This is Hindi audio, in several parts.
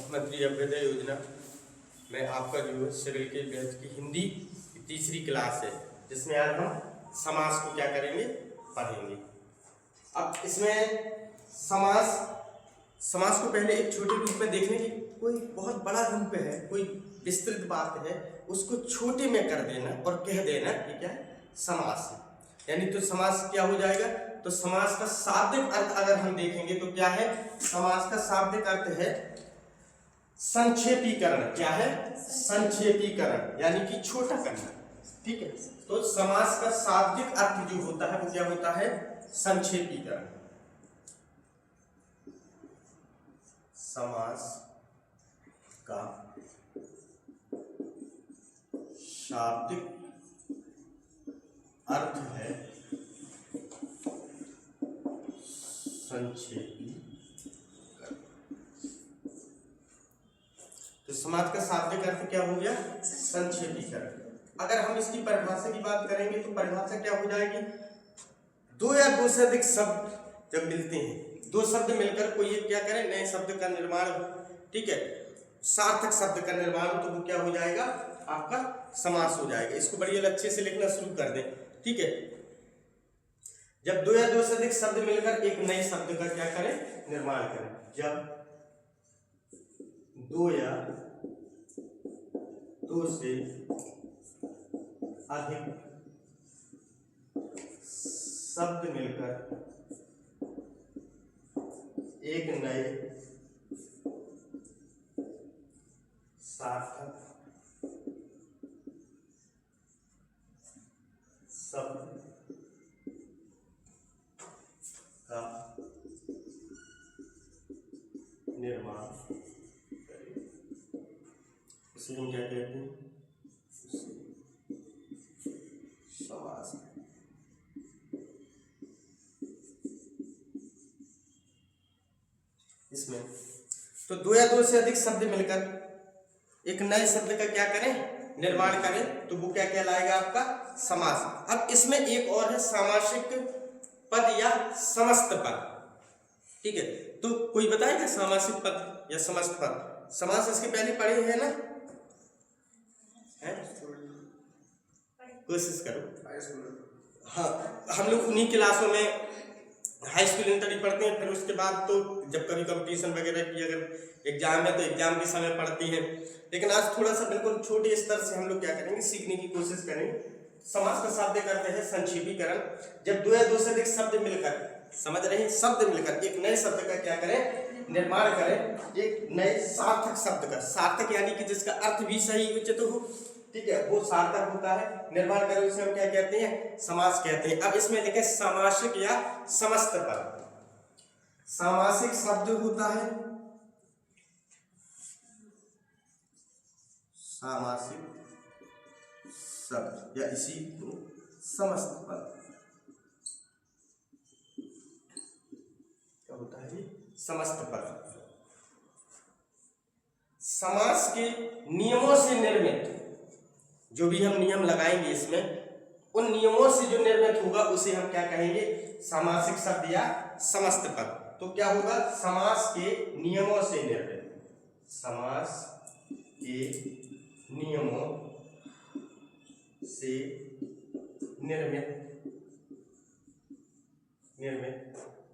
मुख्यमंत्री अभ्युदय योजना में आपका जो है सिविल के बैच की हिंदी की तीसरी क्लास है, जिसमें आज हम समास को क्या करेंगे, पढ़ेंगे। अब इसमें समास को पहले एक छोटे रूप में देखने की, कोई बहुत बड़ा रूप है, कोई विस्तृत बात है, उसको छोटे में कर देना और कह देना कि क्या है, समास है। यानी तो समास क्या हो जाएगा, तो समास का शाब्दिक अर्थ अगर हम देखेंगे तो क्या है, समास का शाब्दिक अर्थ है संक्षेपीकरण। क्या है, संक्षेपीकरण यानी कि छोटा करना। ठीक है, तो समास का शाब्दिक अर्थ जो होता है वो क्या होता है, संक्षेपीकरण। समास का शाब्दिक अर्थ है संक्षेपीकरण। तो समास का शाब्दिक अर्थ क्या हो गया, संक्षेपीकरण। अगर हम इसकी परिभाषा की बात करेंगे तो परिभाषा क्या हो जाएगी, दो या दो से अधिक शब्द जब मिलते हैं, दो शब्द मिलकर कोई एक क्या करे, नए शब्द का निर्माण हो, ठीक है, सार्थक शब्द का निर्माण हो, तो वो क्या हो जाएगा, आपका समास हो जाएगा। इसको बड़ी अच्छे से लिखना शुरू कर दें। ठीक है, जब दो या दो से अधिक शब्द मिलकर एक नए शब्द का क्या करें, निर्माण करें। जब दो या दो से अधिक शब्द मिलकर एक नए सार्थक शब्द का निर्माण करें, इसे हम क्या कहते हैं, समास। इसमें तो दो या दो से अधिक शब्द मिलकर एक नए शब्द का क्या करें, निर्माण करें, तो वो क्या कहलाएगा, आपका समास। अब इसमें एक और है सामासिक पद या समस्त पद। ठीक है, तो कोई बताएगा सामासिक पद या समस्त पद? समास इसके पहले पढ़े हैं ना, है? कोशिश करो। हाँ, हम लोग उन्हीं क्लासों में हाई स्कूल इंटर ही पढ़ते हैं, फिर उसके बाद तो जब कभी कंपटीशन वगैरह की अगर एग्जाम है तो एग्जाम के समय पढ़ती हैं, लेकिन आज थोड़ा सा बिल्कुल छोटे स्तर से हम लोग क्या करेंगे, सीखने की कोशिश करेंगे। समास का शाब्दिक अर्थ है संक्षेपीकरण। जब दो या दो से अधिक शब्द मिलकर, समझ रहे हैं, शब्द मिलकर एक नए शब्द का क्या करें, निर्माण करें, एक नए सार्थक शब्द का, सार्थक यानी कि जिसका अर्थ भी सही उचित हो, ठीक है, वो सार्थक होता है, निर्माण करें, उसे हम क्या कहते हैं, समास कहते हैं। अब इसमें देखें सामासिक या समस्त पद। सामासिक शब्द होता है, सामासिक शब्द या इसी को समस्त पद क्या होता है, समस्त पद। समास के नियमों से निर्मित, जो भी हम नियम लगाएंगे इसमें, उन नियमों से जो निर्मित होगा उसे हम क्या कहेंगे, सामासिक शब्द या समस्त पद। तो क्या होगा, समास के नियमों से निर्मित, समास के नियमों से निर्मित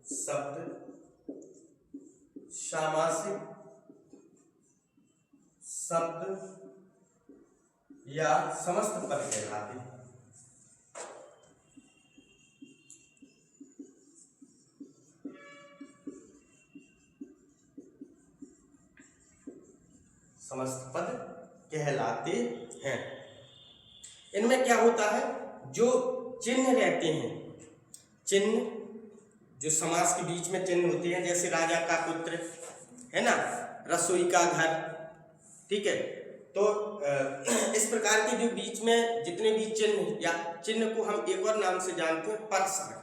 शब्द सामासिक शब्द या समस्त पद कहलाते हैं। समस्त पद कहलाते हैं। इनमें क्या होता है, जो चिन्ह रहते हैं, चिन्ह जो समास के बीच में चिन्ह होते हैं, जैसे राजा का पुत्र है ना, रसोई का घर, ठीक है, तो इस प्रकार के जो बीच में जितने भी चिन्ह, या चिन्ह को हम एक और नाम से जानते हैं परसर,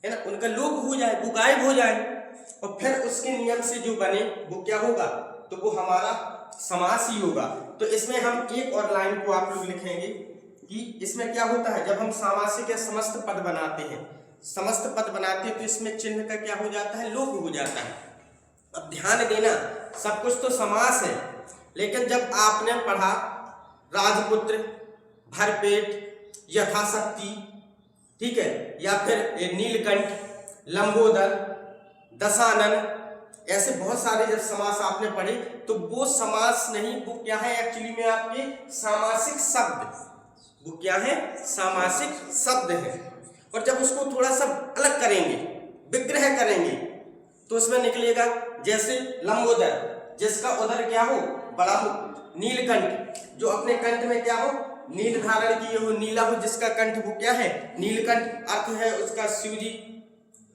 है ना, उनका लोप हो जाए, वो गायब हो जाए, और फिर उसके नियम से जो बने वो क्या होगा, तो वो हमारा समास ही होगा। तो इसमें हम एक और लाइन को आप लोग लिखेंगे कि इसमें क्या होता है, जब हम सामासिक या समस्त पद बनाते हैं, समस्त पद बनाते हैं, तो इसमें चिन्ह का क्या हो जाता है, लोप हो जाता है। अब ध्यान देना, सब कुछ तो समास है, लेकिन जब आपने पढ़ा राजपुत्र, भरपेट, यथाशक्ति, ठीक है, या फिर नीलकंठ, लंबोदर, दशानन, ऐसे बहुत सारे जब समास आपने पढ़े तो वो समास नहीं, वो क्या है एक्चुअली में आपके सामासिक शब्द, वो क्या है सामासिक शब्द है। और जब उसको थोड़ा सा अलग करेंगे, विग्रह करेंगे, तो उसमें निकलेगा जैसे लंबोदर जिसका उदर क्या हो बड़ा हो, नीलकंठ जो अपने कंठ में क्या हो नील धारण किए हो, नीला हो जिसका कंठ वो क्या है नीलकंठ, अर्थ है उसका शिव जी,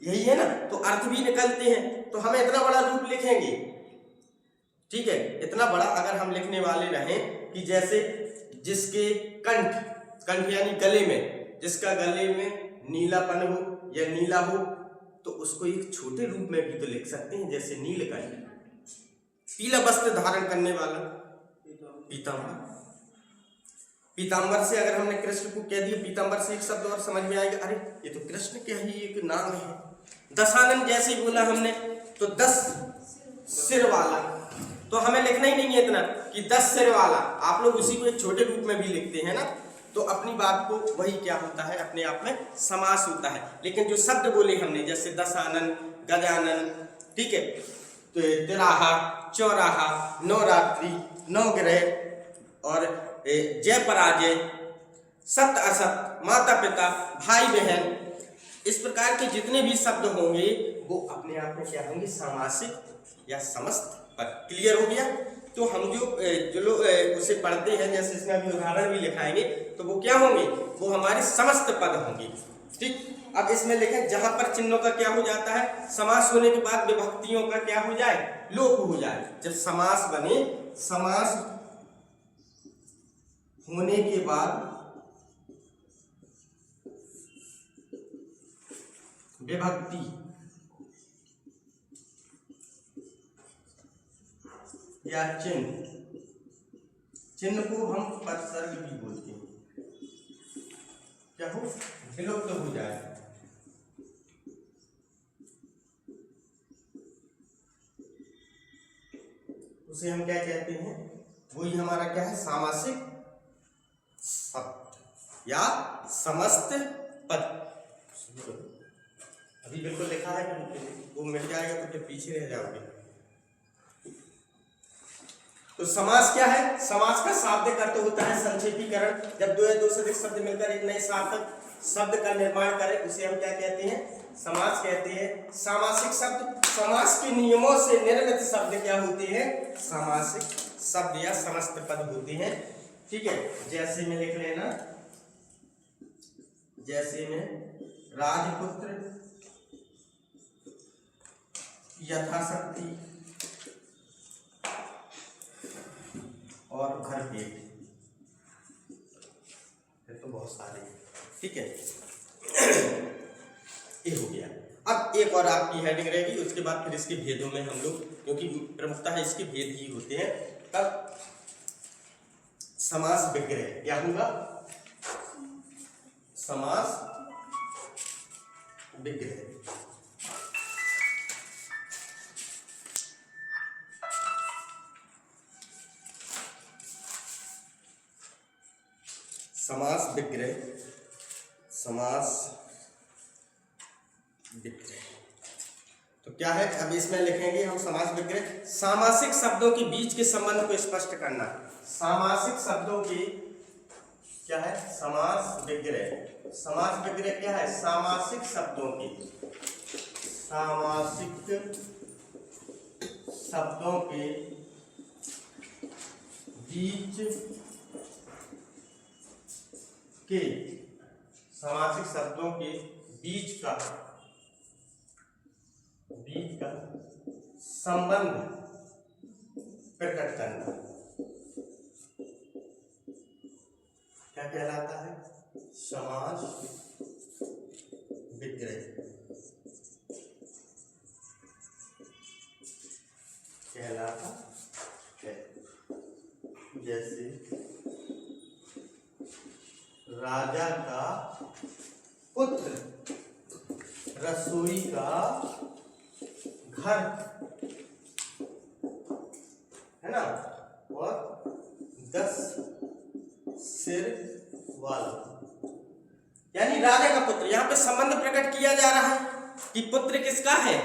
यही है ना, तो अर्थ भी निकलते हैं। तो हमें इतना बड़ा रूप लिखेंगे, ठीक है, इतना बड़ा अगर हम लिखने वाले रहें कि जैसे जिसके कंठ, कंठ यानी गले में, जिसका गले में नीलापन हो या नीला हो, तो उसको एक छोटे रूप में भी तो लिख सकते हैं, जैसे नीलकंठ। पीला वस्त्र धारण करने वाला पीताम्बर, पीताम्बर से अगर हमने कृष्ण को कह दिया पीताम्बर से एक शब्द और समझ में आएगा, अरे ये तो कृष्ण का ही एक नाम है। दशानन जैसे बोला हमने तो 10 सिर वाला, तो हमें लिखना ही नहीं है इतना कि 10 सिर वाला, आप लोग उसी को एक छोटे रूप में भी लिखते हैं ना, तो अपनी बात को वही क्या होता है अपने आप में समास होता है। लेकिन जो शब्द बोले हमने जैसे दशानन, गजानन, ठीक है, तो तिराहा, चौराहा, नवरात्रि, नवग्रह और जय पराजय, सत्य असत, माता पिता, भाई बहन, इस प्रकार के जितने भी शब्द होंगे वो अपने आप में क्या होंगे सामासिक या समस्त पद। क्लियर हो गया। तो हम जो लोग उसे पढ़ते हैं, जैसे इसमें अभी उदाहरण भी लिखाएंगे, तो वो क्या होंगे, वो हमारे समस्त पद होंगे। ठीक, अब इसमें लिखें जहां पर चिन्हों का क्या हो जाता है, समास होने के बाद विभक्तियों का क्या हो जाए, लोप हो जाए। जब समास बने, समास होने के बाद विभक्ति या चिन्ह, चिन्ह को हम उपसर्ग भी बोलते हैं, क्या हो विलुप्त हो जाए, उसे हम क्या कहते हैं, वही हमारा क्या है सामासिक शब्द या समस्त पद। अभी बिल्कुल लिखा है, वो मिल जाएगा तो फिर पीछे रह जाओगे। तो समास क्या है, समास का शाब्दिक अर्थ होता है संक्षेपीकरण। जब दो या दो से अधिक शब्द मिलकर एक नए सार्थक शब्द का निर्माण करें उसे हम क्या कहते हैं, समास कहते हैं। सामासिक शब्द, समास के नियमों से निर्मित शब्द क्या होते हैं, सामासिक शब्द या समस्त पद होते हैं। ठीक है, जैसे में लिख लेना, जैसे में राजपुत्र, यथाशक्ति और भरपेट, ये तो बहुत सारे, ठीक है, ये हो गया। अब एक और आपकी हेडिंग रहेगी, उसके बाद फिर इसके भेदों में हम लोग, क्योंकि प्रमुखता है इसके भेद ही होते हैं। तब समास विग्रह क्या होगा, समास विग्रह। समास विग्रह, समास विग्रह तो क्या है, अब इसमें लिखेंगे हम समास विग्रह। सामासिक शब्दों के बीच के संबंध को स्पष्ट करना। सामासिक शब्दों के क्या है, समास विग्रह। समास विग्रह क्या है, सामासिक शब्दों के, सामासिक शब्दों के बीच के, सामासिक शब्दों के बीच का संबंध प्रकट करना क्या कहलाता है, समास विग्रह कहलाता है। जैसे राजा का पुत्र रसोई का घर है ना, और 10 सिर वाला, यानी राजा का पुत्र। यहाँ पे संबंध प्रकट किया जा रहा है कि पुत्र किसका है,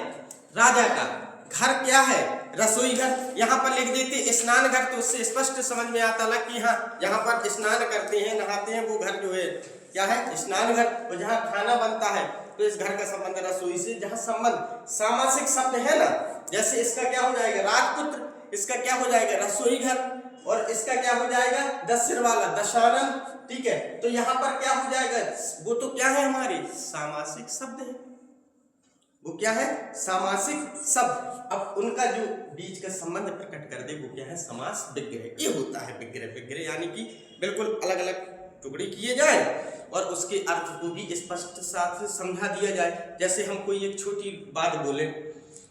राजा का। घर क्या है, रसोई घर। यहाँ पर लिख देते स्नान घर, तो उससे स्पष्ट समझ में आता ना कि हाँ यहाँ पर स्नान करते हैं, नहाते हैं, वो घर जो है क्या है, स्नान घर। और जहाँ खाना बनता है तो इस घर का संबंध रसोई से। जहाँ संबंध सामासिक शब्द है ना, जैसे इसका क्या हो जाएगा, राजपुत्र, इसका क्या हो जाएगा, रसोई घर, और इसका क्या हो जाएगा, 10 सिर वाला, दशानन। ठीक है, तो यहाँ पर क्या हो जाएगा, वो तो क्या है, हमारे सामासिक शब्द है, वो क्या है, सामासिक शब्द। अब उनका जो बीच का संबंध प्रकट कर दे वो क्या है, समास विग्रह। ये होता है विग्रह। विग्रह यानी कि बिल्कुल अलग अलग टुकड़े किए जाए और उसके अर्थ को भी स्पष्ट साथ समझा दिया जाए। जैसे हम कोई एक छोटी बात बोले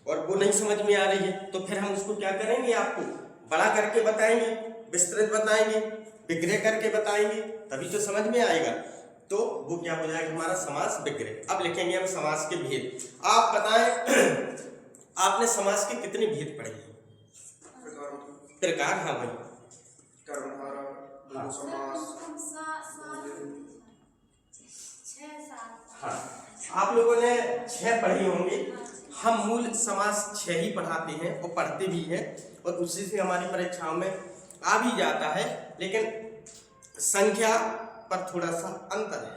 और वो नहीं समझ में आ रही है, तो फिर हम उसको क्या करेंगे, आपको बड़ा करके बताएंगे, विस्तृत बताएंगे, विग्रह करके बताएंगे, तभी तो समझ में आएगा। तो वो क्या हो जाएगा, हमारा समास विग्रह। अब लिखेंगे हम समास के भेद। आप बताएं आपने समास के कितने भेद पढ़े हैं? प्रकार, हाँ भाई, हाँ, आप लोगों ने 6 पढ़े होंगे। हम मूल समास 6 ही पढ़ाते हैं और पढ़ते भी हैं, और उसी से हमारी परीक्षाओं में आ भी जाता है, लेकिन संख्या पर थोड़ा सा अंतर है।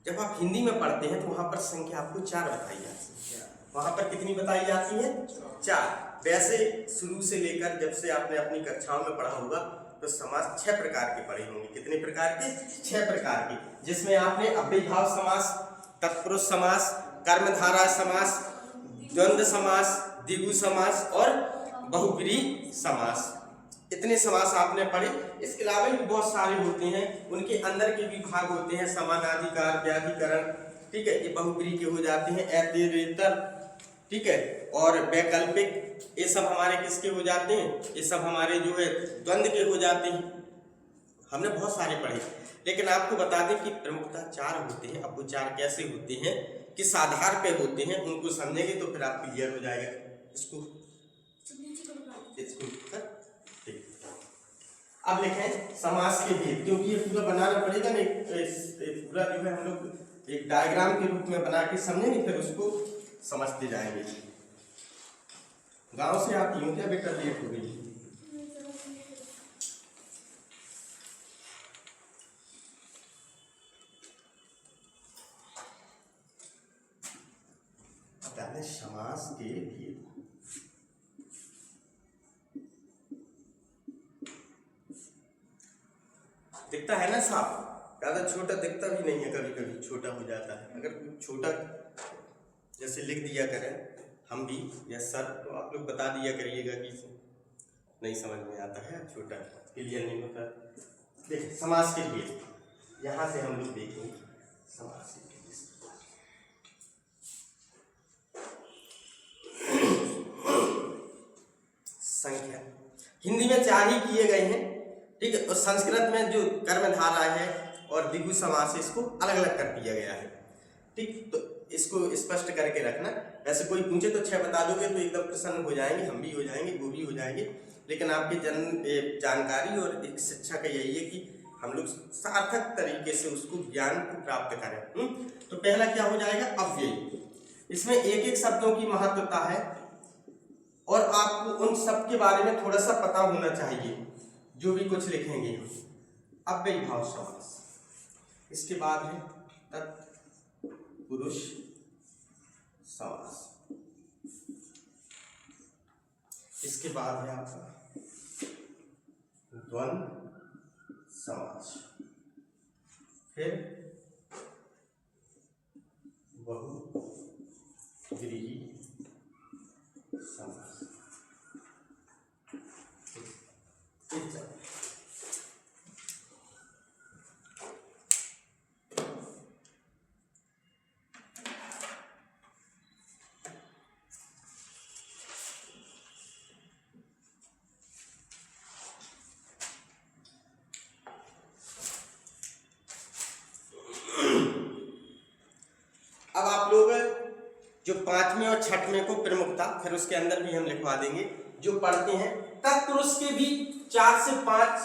जब आप हिंदी में पढ़ते हैं तो वहां पर संख्या आपको 4 बताई जाती है, वहां पर कितनी बताई जाती है, 4। वैसे शुरू से लेकर जब से आपने अपनी कक्षाओं में पढ़ा होगा तो समास 6 प्रकार के पढ़े होंगे। कितने प्रकार के, 6 प्रकार के, जिसमें आपने अव्ययीभाव समास, तत्पुरुष समास, कर्मधारय समास, द्वंद्व समास, द्विगु समास और बहुब्रीहि समास। इतने समास आपने पढ़े। इसके अलावा भी बहुत सारे होते हैं, उनके अंदर के भी भाग होते हैं, समानाधिकार, व्याधिकरण, ठीक है, ये बहुब्रीहि के हो जाते हैं, ऐतरेतर, ठीक है, और वैकल्पिक, ये सब हमारे किसके हो जाते हैं, ये सब हमारे जो है द्वंद्व के हो जाते हैं। हमने बहुत सारे पढ़े, लेकिन आपको बता दें कि प्रमुखतः 4 होते हैं। अब वो 4 कैसे होते हैं, किस आधार पे होते हैं, उनको समझेंगे तो फिर आप क्लियर हो जाएगा। इसको अब लिखें समास के भेद, क्योंकि ये पूरा बनाना पड़ेगा ना, पूरा जो है हम लोग एक डायग्राम के रूप में बना के समझेंगे, फिर उसको समझते जाएंगे। गांव से आती हूँ क्या बेटा, लेट हो गई? समास के भेद, दिखता है ना साफ, ज्यादा छोटा दिखता भी नहीं है, कभी कभी छोटा हो जाता है। अगर छोटा जैसे लिख दिया करें हम भी या सर, तो आप लोग बता दिया करिएगा कि नहीं समझ में आता है, छोटा क्लियर नहीं होता। देखिए समास के भेद, यहाँ से हम लोग देखेंगे समास के भेद। संख्या हिंदी में 4 ही किए गए हैं, ठीक है, और संस्कृत में जो कर्मधारा है और द्विगु समास है, इसको अलग अलग कर दिया गया है, ठीक। तो इसको स्पष्ट करके रखना। वैसे कोई पूछे तो 6 बता दोगे तो एकदम प्रसन्न हो जाएंगे, हम भी हो जाएंगे, वो भी हो जाएंगे, लेकिन आपकी जानकारी और एक शिक्षा का यही है कि हम लोग सार्थक तरीके से उसको ज्ञान को प्राप्त करें। तो पहला क्या हो जाएगा, अव्ययी। इसमें एक एक शब्दों की महत्वता है और आपको उन सब के बारे में थोड़ा सा पता होना चाहिए जो भी कुछ लिखेंगे हम। अव्ययीभाव समास, इसके बाद है तत्पुरुष समास, इसके बाद है आपका द्वंद्व समास, फिर बहुब्रीहि समास। अब आप लोग जो 5वें और 6वें को प्रमुखता, फिर उसके अंदर भी हम लिखवा देंगे, जो पढ़ते हैं तत्पुरुष के भी 4 से 5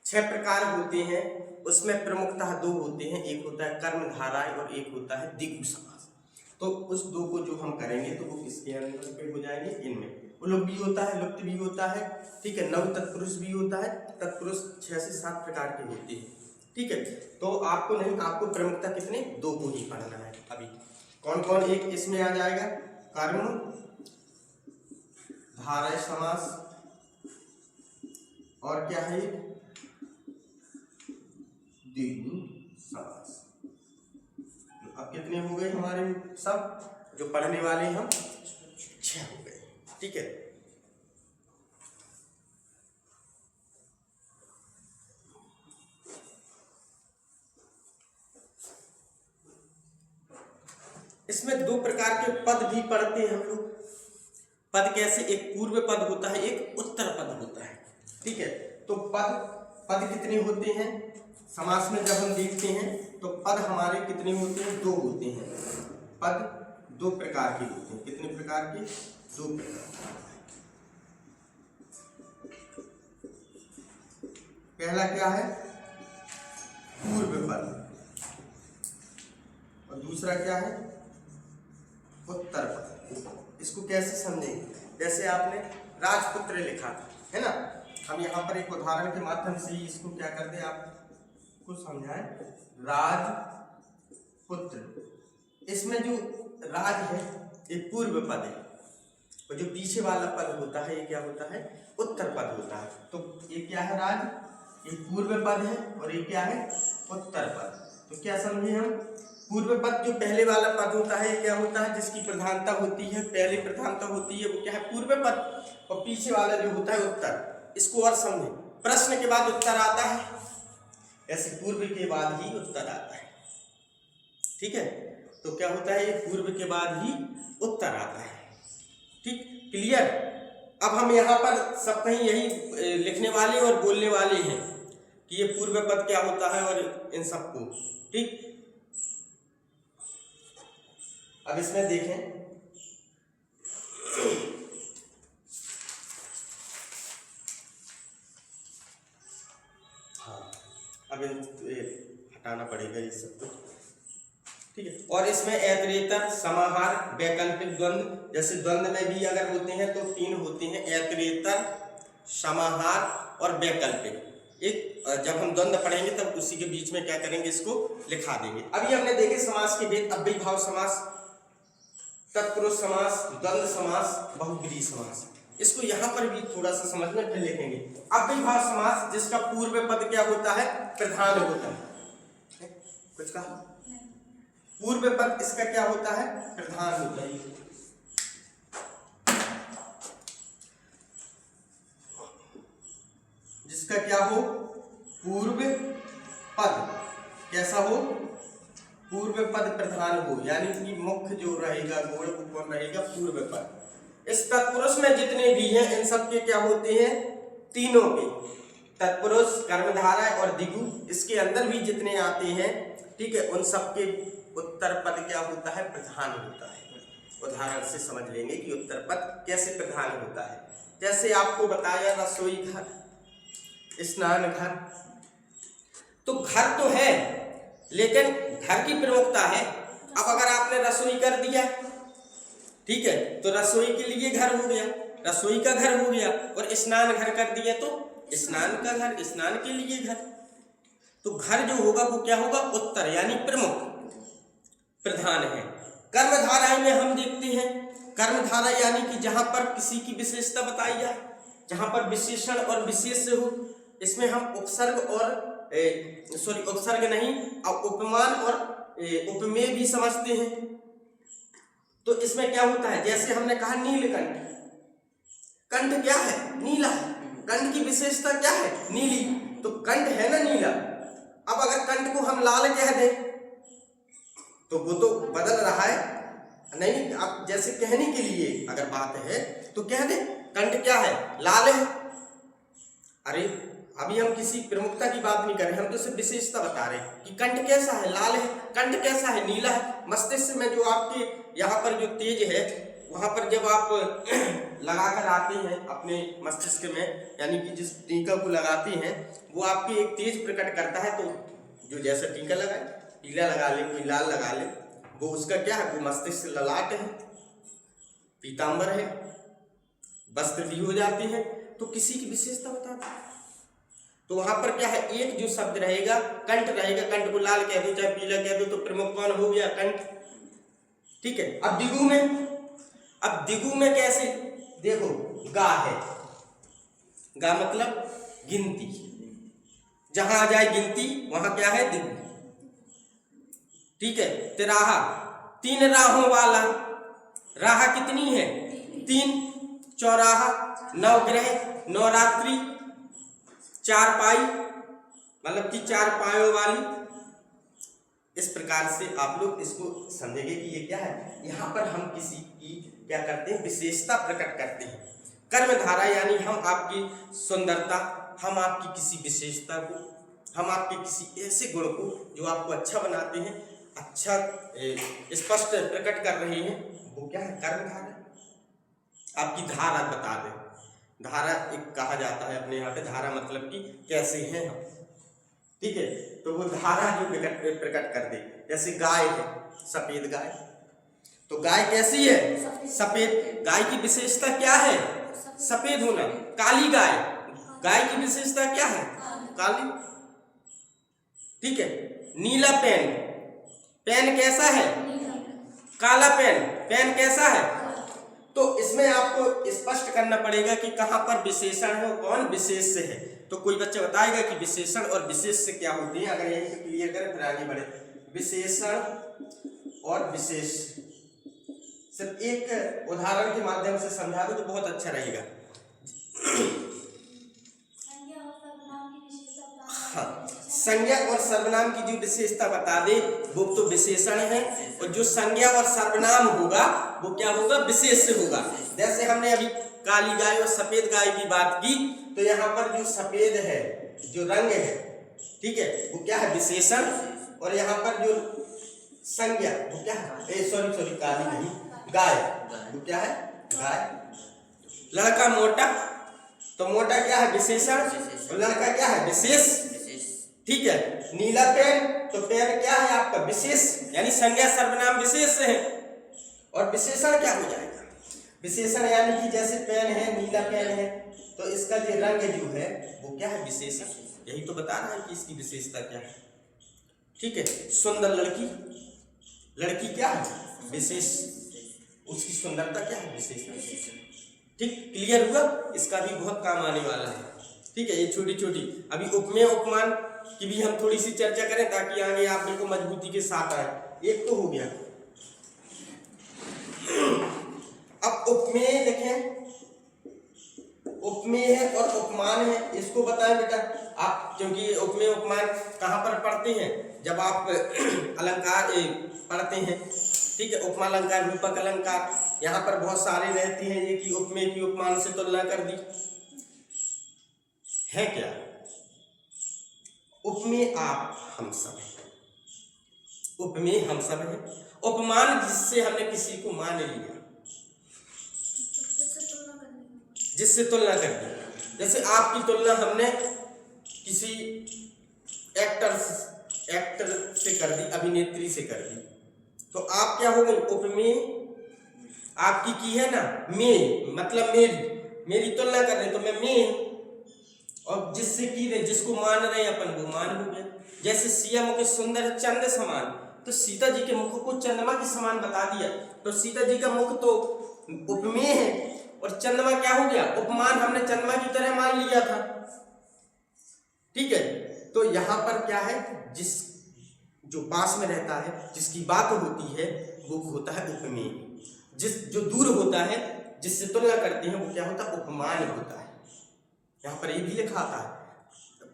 6 प्रकार होते हैं। उसमें प्रमुखतः 2 होते हैं, एक होता है कर्मधारय और एक होता है द्विगु समास। तो उस 2 को जो हम करेंगे तो वो किसके अंदर पे हो जाएंगे, इनमें उलुक भी होता है, लुप्त भी होता है, ठीक है, नव तत्पुरुष भी होता है। तत्पुरुष 6 से 7 प्रकार के होते हैं, ठीक है। तो आपको नहीं, आपको प्रमुखता कितने 2 को ही पढ़ना है। अभी कौन कौन एक इसमें आ जाएगा, कर्म धारय समास और क्या है द्विगु समास। अब कितने हो गए हमारे सब जो पढ़ने वाले हम 6 हो गए, ठीक है। इसमें 2 प्रकार के पद भी पढ़ते हैं हम लोग। पद कैसे, एक पूर्व पद होता है, एक उत्तर पद होता है, ठीक है। तो पद कितने होते हैं समास में जब हम देखते हैं तो पद हमारे कितने होते हैं, 2 होते हैं। पद 2 प्रकार के होते हैं, कितने प्रकार के, 2 प्रकार। पहला क्या है, पूर्व पद, और दूसरा क्या है, उत्तर पद। इसको कैसे समझेंगे, जैसे आपने राजपुत्र लिखा है ना, हम यहाँ पर एक उदाहरण के माध्यम से ही इसको क्या करते हैं आपको समझाएं। राजपुत्र, इसमें जो राज है ये पूर्व पद है, और जो पीछे वाला पद होता है ये क्या होता है, उत्तर पद होता है। तो ये क्या है, राज, ये पूर्व पद है, और ये क्या है, उत्तर पद। तो क्या समझे हम, पूर्व पद जो पहले वाला पद होता है क्या होता है, जिसकी प्रधानता होती है, पहले प्रधानता होती है, वो क्या है, पूर्व पद, और पीछे वाला जो होता है उत्तर। इसको और समझे, प्रश्न के बाद उत्तर आता है, ऐसे पूर्व के बाद ही उत्तर आता है, ठीक है। तो क्या होता है, ये पूर्व के बाद ही उत्तर आता है, ठीक, क्लियर। अब हम यहाँ पर सब कहीं यही लिखने वाले और बोलने वाले हैं कि ये पूर्व पद क्या होता है और इन सबको, ठीक। अब इसमें देखें, हाँ, अब हटाना पड़ेगा ये सब कुछ, ठीक है। और इसमें ऐतरेतर, समाहार, वैकल्पिक द्वंद्व, जैसे द्वंद्व में भी अगर होते हैं तो 3 होते हैं, ऐतरेतर, समाहार और वैकल्पिक। एक जब हम द्वंद्व पढ़ेंगे तब उसी के बीच में क्या करेंगे, इसको लिखा देंगे। अभी हमने देखे समास के भेद, अव्ययीभाव समास, तत्पुरुष समास, द्वंद्व समास, बहुब्रीहि समास। इसको यहाँ पर भी थोड़ा सा समझना, फिर लिखेंगे। अव्ययीभाव समास, जिसका पूर्व पद क्या होता है, प्रधान होता है, कुछ कहा, पूर्व पद इसका क्या होता है, प्रधान होता है। जिसका क्या हो, पूर्व पद कैसा हो, पूर्व पद प्रधान हो, यानी कि मुख्य जो रहेगा, गोड़ कौन रहेगा, पूर्व पद। इस तत्पुरुष में जितने भी हैं इन सब के क्या होते हैं, तीनों के, तत्पुरुष, कर्मधारय और द्विगु, इसके अंदर भी जितने आते हैं, ठीक है, उन सब के उत्तर पद क्या होता है, प्रधान होता है। उदाहरण से समझ लेंगे कि उत्तर पद कैसे प्रधान होता है। जैसे आपको बताया रसोई घर, स्नान घर, तो घर तो है लेकिन घर की प्रमुखता है। अब अगर आपने रसोई कर दिया, ठीक है, तो रसोई के लिए घर हो गया, रसोई का घर हो गया, और स्नान घर कर दिया तो स्नान का घर, स्नान के लिए घर। तो घर जो होगा वो क्या होगा, उत्तर, यानी प्रमुख, प्रधान है। कर्मधारय में हम देखते हैं, कर्मधारा यानी कि जहां पर किसी की विशेषता बताई जाए, जहां पर विशेषण और विशेष हो, इसमें हम उपसर्ग और उपसर्ग नहीं, अब उपमान और उपमेय भी समझते हैं। तो इसमें क्या होता है, जैसे हमने कहा नीलकंठ, कंठ क्या है, नीला है, कंठ की विशेषता क्या है, नीली, तो कंठ है ना नीला। अब अगर कंठ को हम लाल कह दें तो वो तो बदल रहा है, नहीं, अब जैसे कहने के लिए अगर बात है तो कह दे कंठ क्या है, लाल है। अरे अभी हम किसी प्रमुखता की बात नहीं कर रहे, हम तो सिर्फ विशेषता बता रहे हैं कि कंठ कैसा है, लाल है, कंठ कैसा है, नीला है। मस्तिष्क में जो आपके यहाँ पर जो तेज है, वहां पर जब आप लगाकर आते हैं अपने मस्तिष्क में, यानी कि जिस टीका को लगाते हैं वो आपके एक तेज प्रकट करता है। तो जो जैसा टीका लगाए, पीला लगा ले, कोई लाल लगा ले, वो उसका क्या है, वो मस्तिष्क ललाट है, पीताम्बर है, वस्त्र भी हो जाते हैं। तो किसी की विशेषता बताते हैं। तो वहां पर क्या है, एक जो शब्द रहेगा कंठ रहेगा, कंठ को लाल कह दो चाहे पीला कह दो, तो प्रमुख कौन हो गया, कंठ। ठीक है। अब दिगु में कैसे, देखो गा है, गा मतलब गिनती, जहां आ जाए गिनती वहां क्या है, दिगु। ठीक है। तिराहा, 3 राहों वाला, राह कितनी है, 3, चौराहा, 9 ग्रह, 9 रात्रि, 4 पाई, मतलब कि 4 पायों वाली। इस प्रकार से आप लोग इसको समझेंगे कि ये क्या है, यहाँ पर हम किसी की क्या करते हैं, विशेषता प्रकट करते हैं। कर्मधारा यानी हम आपकी सुंदरता, हम आपकी किसी विशेषता को, हम आपके किसी ऐसे गुण को जो आपको अच्छा बनाते हैं, अच्छा स्पष्ट प्रकट कर रहे हैं, वो क्या है, कर्मधारा। आपकी धारा बता दें, धारा एक कहा जाता है अपने यहाँ पे, धारा मतलब कि कैसे हैं हम। ठीक है। तो वो धारा जो प्रकट कर दे, जैसे गाय है, सफेद गाय, तो गाय कैसी है, सफेद। गाय की विशेषता क्या है, सफेद होना। काली गाय, गाय की विशेषता क्या है, काली। ठीक है। नीला पेन, पेन कैसा है, काला पेन, पेन कैसा है। तो इसमें आपको स्पष्ट करना पड़ेगा कि कहां पर विशेषण है और कौन विशेष है। तो कोई बच्चा बताएगा कि विशेषण और विशेष से क्या होती है, अगर यही से क्लियर करें फिर आगे बढ़े। विशेषण और विशेष, सिर्फ एक उदाहरण के माध्यम से समझा दो तो बहुत अच्छा रहेगा। हाँ, संज्ञा और सर्वनाम की जो विशेषता बता दे वो तो विशेषण है, और जो संज्ञा और सर्वनाम होगा वो क्या होगा, विशेष होगा। जैसे हमने अभी काली गाय और सफेद गाय की बात की, तो यहाँ पर जो सफेद है, जो रंग है, ठीक है, वो क्या है, विशेषण। और यहाँ पर जो संज्ञा वो क्या है, सॉरी काली नहीं, गाय, वो क्या है, गाय। लड़का मोटा, तो मोटा क्या है, विशेषण, और लड़का क्या है, विशेष। ठीक है। नीला पेन, तो पेन क्या है आपका, विशेष, यानी संज्ञा सर्वनाम विशेष है। और विशेषण क्या हो जाएगा, विशेषण यानी कि जैसे पेन है, नीला पेन है, तो इसका जो रंग जो है वो क्या है, विशेषण। यही तो बता रहा है कि इसकी विशेषता क्या है। ठीक है। सुंदर लड़की, लड़की क्या है, विशेष, उसकी सुंदरता क्या है, विशेषण। ठीक, क्लियर हुआ। इसका भी बहुत काम आने वाला है। ठीक है। ये छोटी छोटी अभी उपमेय उपमान की भी हम थोड़ी सी चर्चा करें ताकि आगे आप बिल्कुल मजबूती के साथ आए। एक तो हो गया। अब उपमेय देखें, उपमेय है और उपमान है, इसको बताएं बेटा आप, क्योंकि उपमेय उपमान कहाँ पर पढ़ते हैं, जब आप अलंकार पढ़ते हैं। ठीक है। उपमान अलंकार, रूपक अलंकार, यहाँ पर बहुत सारे रहते हैं। ये कि उपमेय की उपमान से तुलना कर दी है क्या, उपमेय आप हम सब है, उपमेय हम सब है। उपमान जिससे हमने किसी को मान लिया, जिससे तुलना कर दी। जैसे आपकी तुलना हमने किसी एक्टर से कर दी, अभिनेत्री से कर दी, तो आप क्या हो गए, उपमेय। आपकी की है ना, मैं मतलब मेरी तुलना कर रहे, तो मैं मैं, और जिससे की रहे, जिसको मान रहे अपन, वो मान हो गया। जैसे सिया मुख सुंदर चंद्र समान, तो सीता जी के मुख को चंद्रमा के समान बता दिया, तो सीता जी का मुख तो उपमेय है, और चंद्रमा क्या हो गया, उपमान। हमने चंद्रमा की तरह मान लिया था। ठीक है। तो यहाँ पर क्या है, जिस जो पास में रहता है, जिसकी बात होती है, वो होता है उपमेय। जो दूर होता है, जिससे तुलना करते हैं, वो क्या होता है, उपमान होता है। यहाँ पर ये भी लिखा आता है,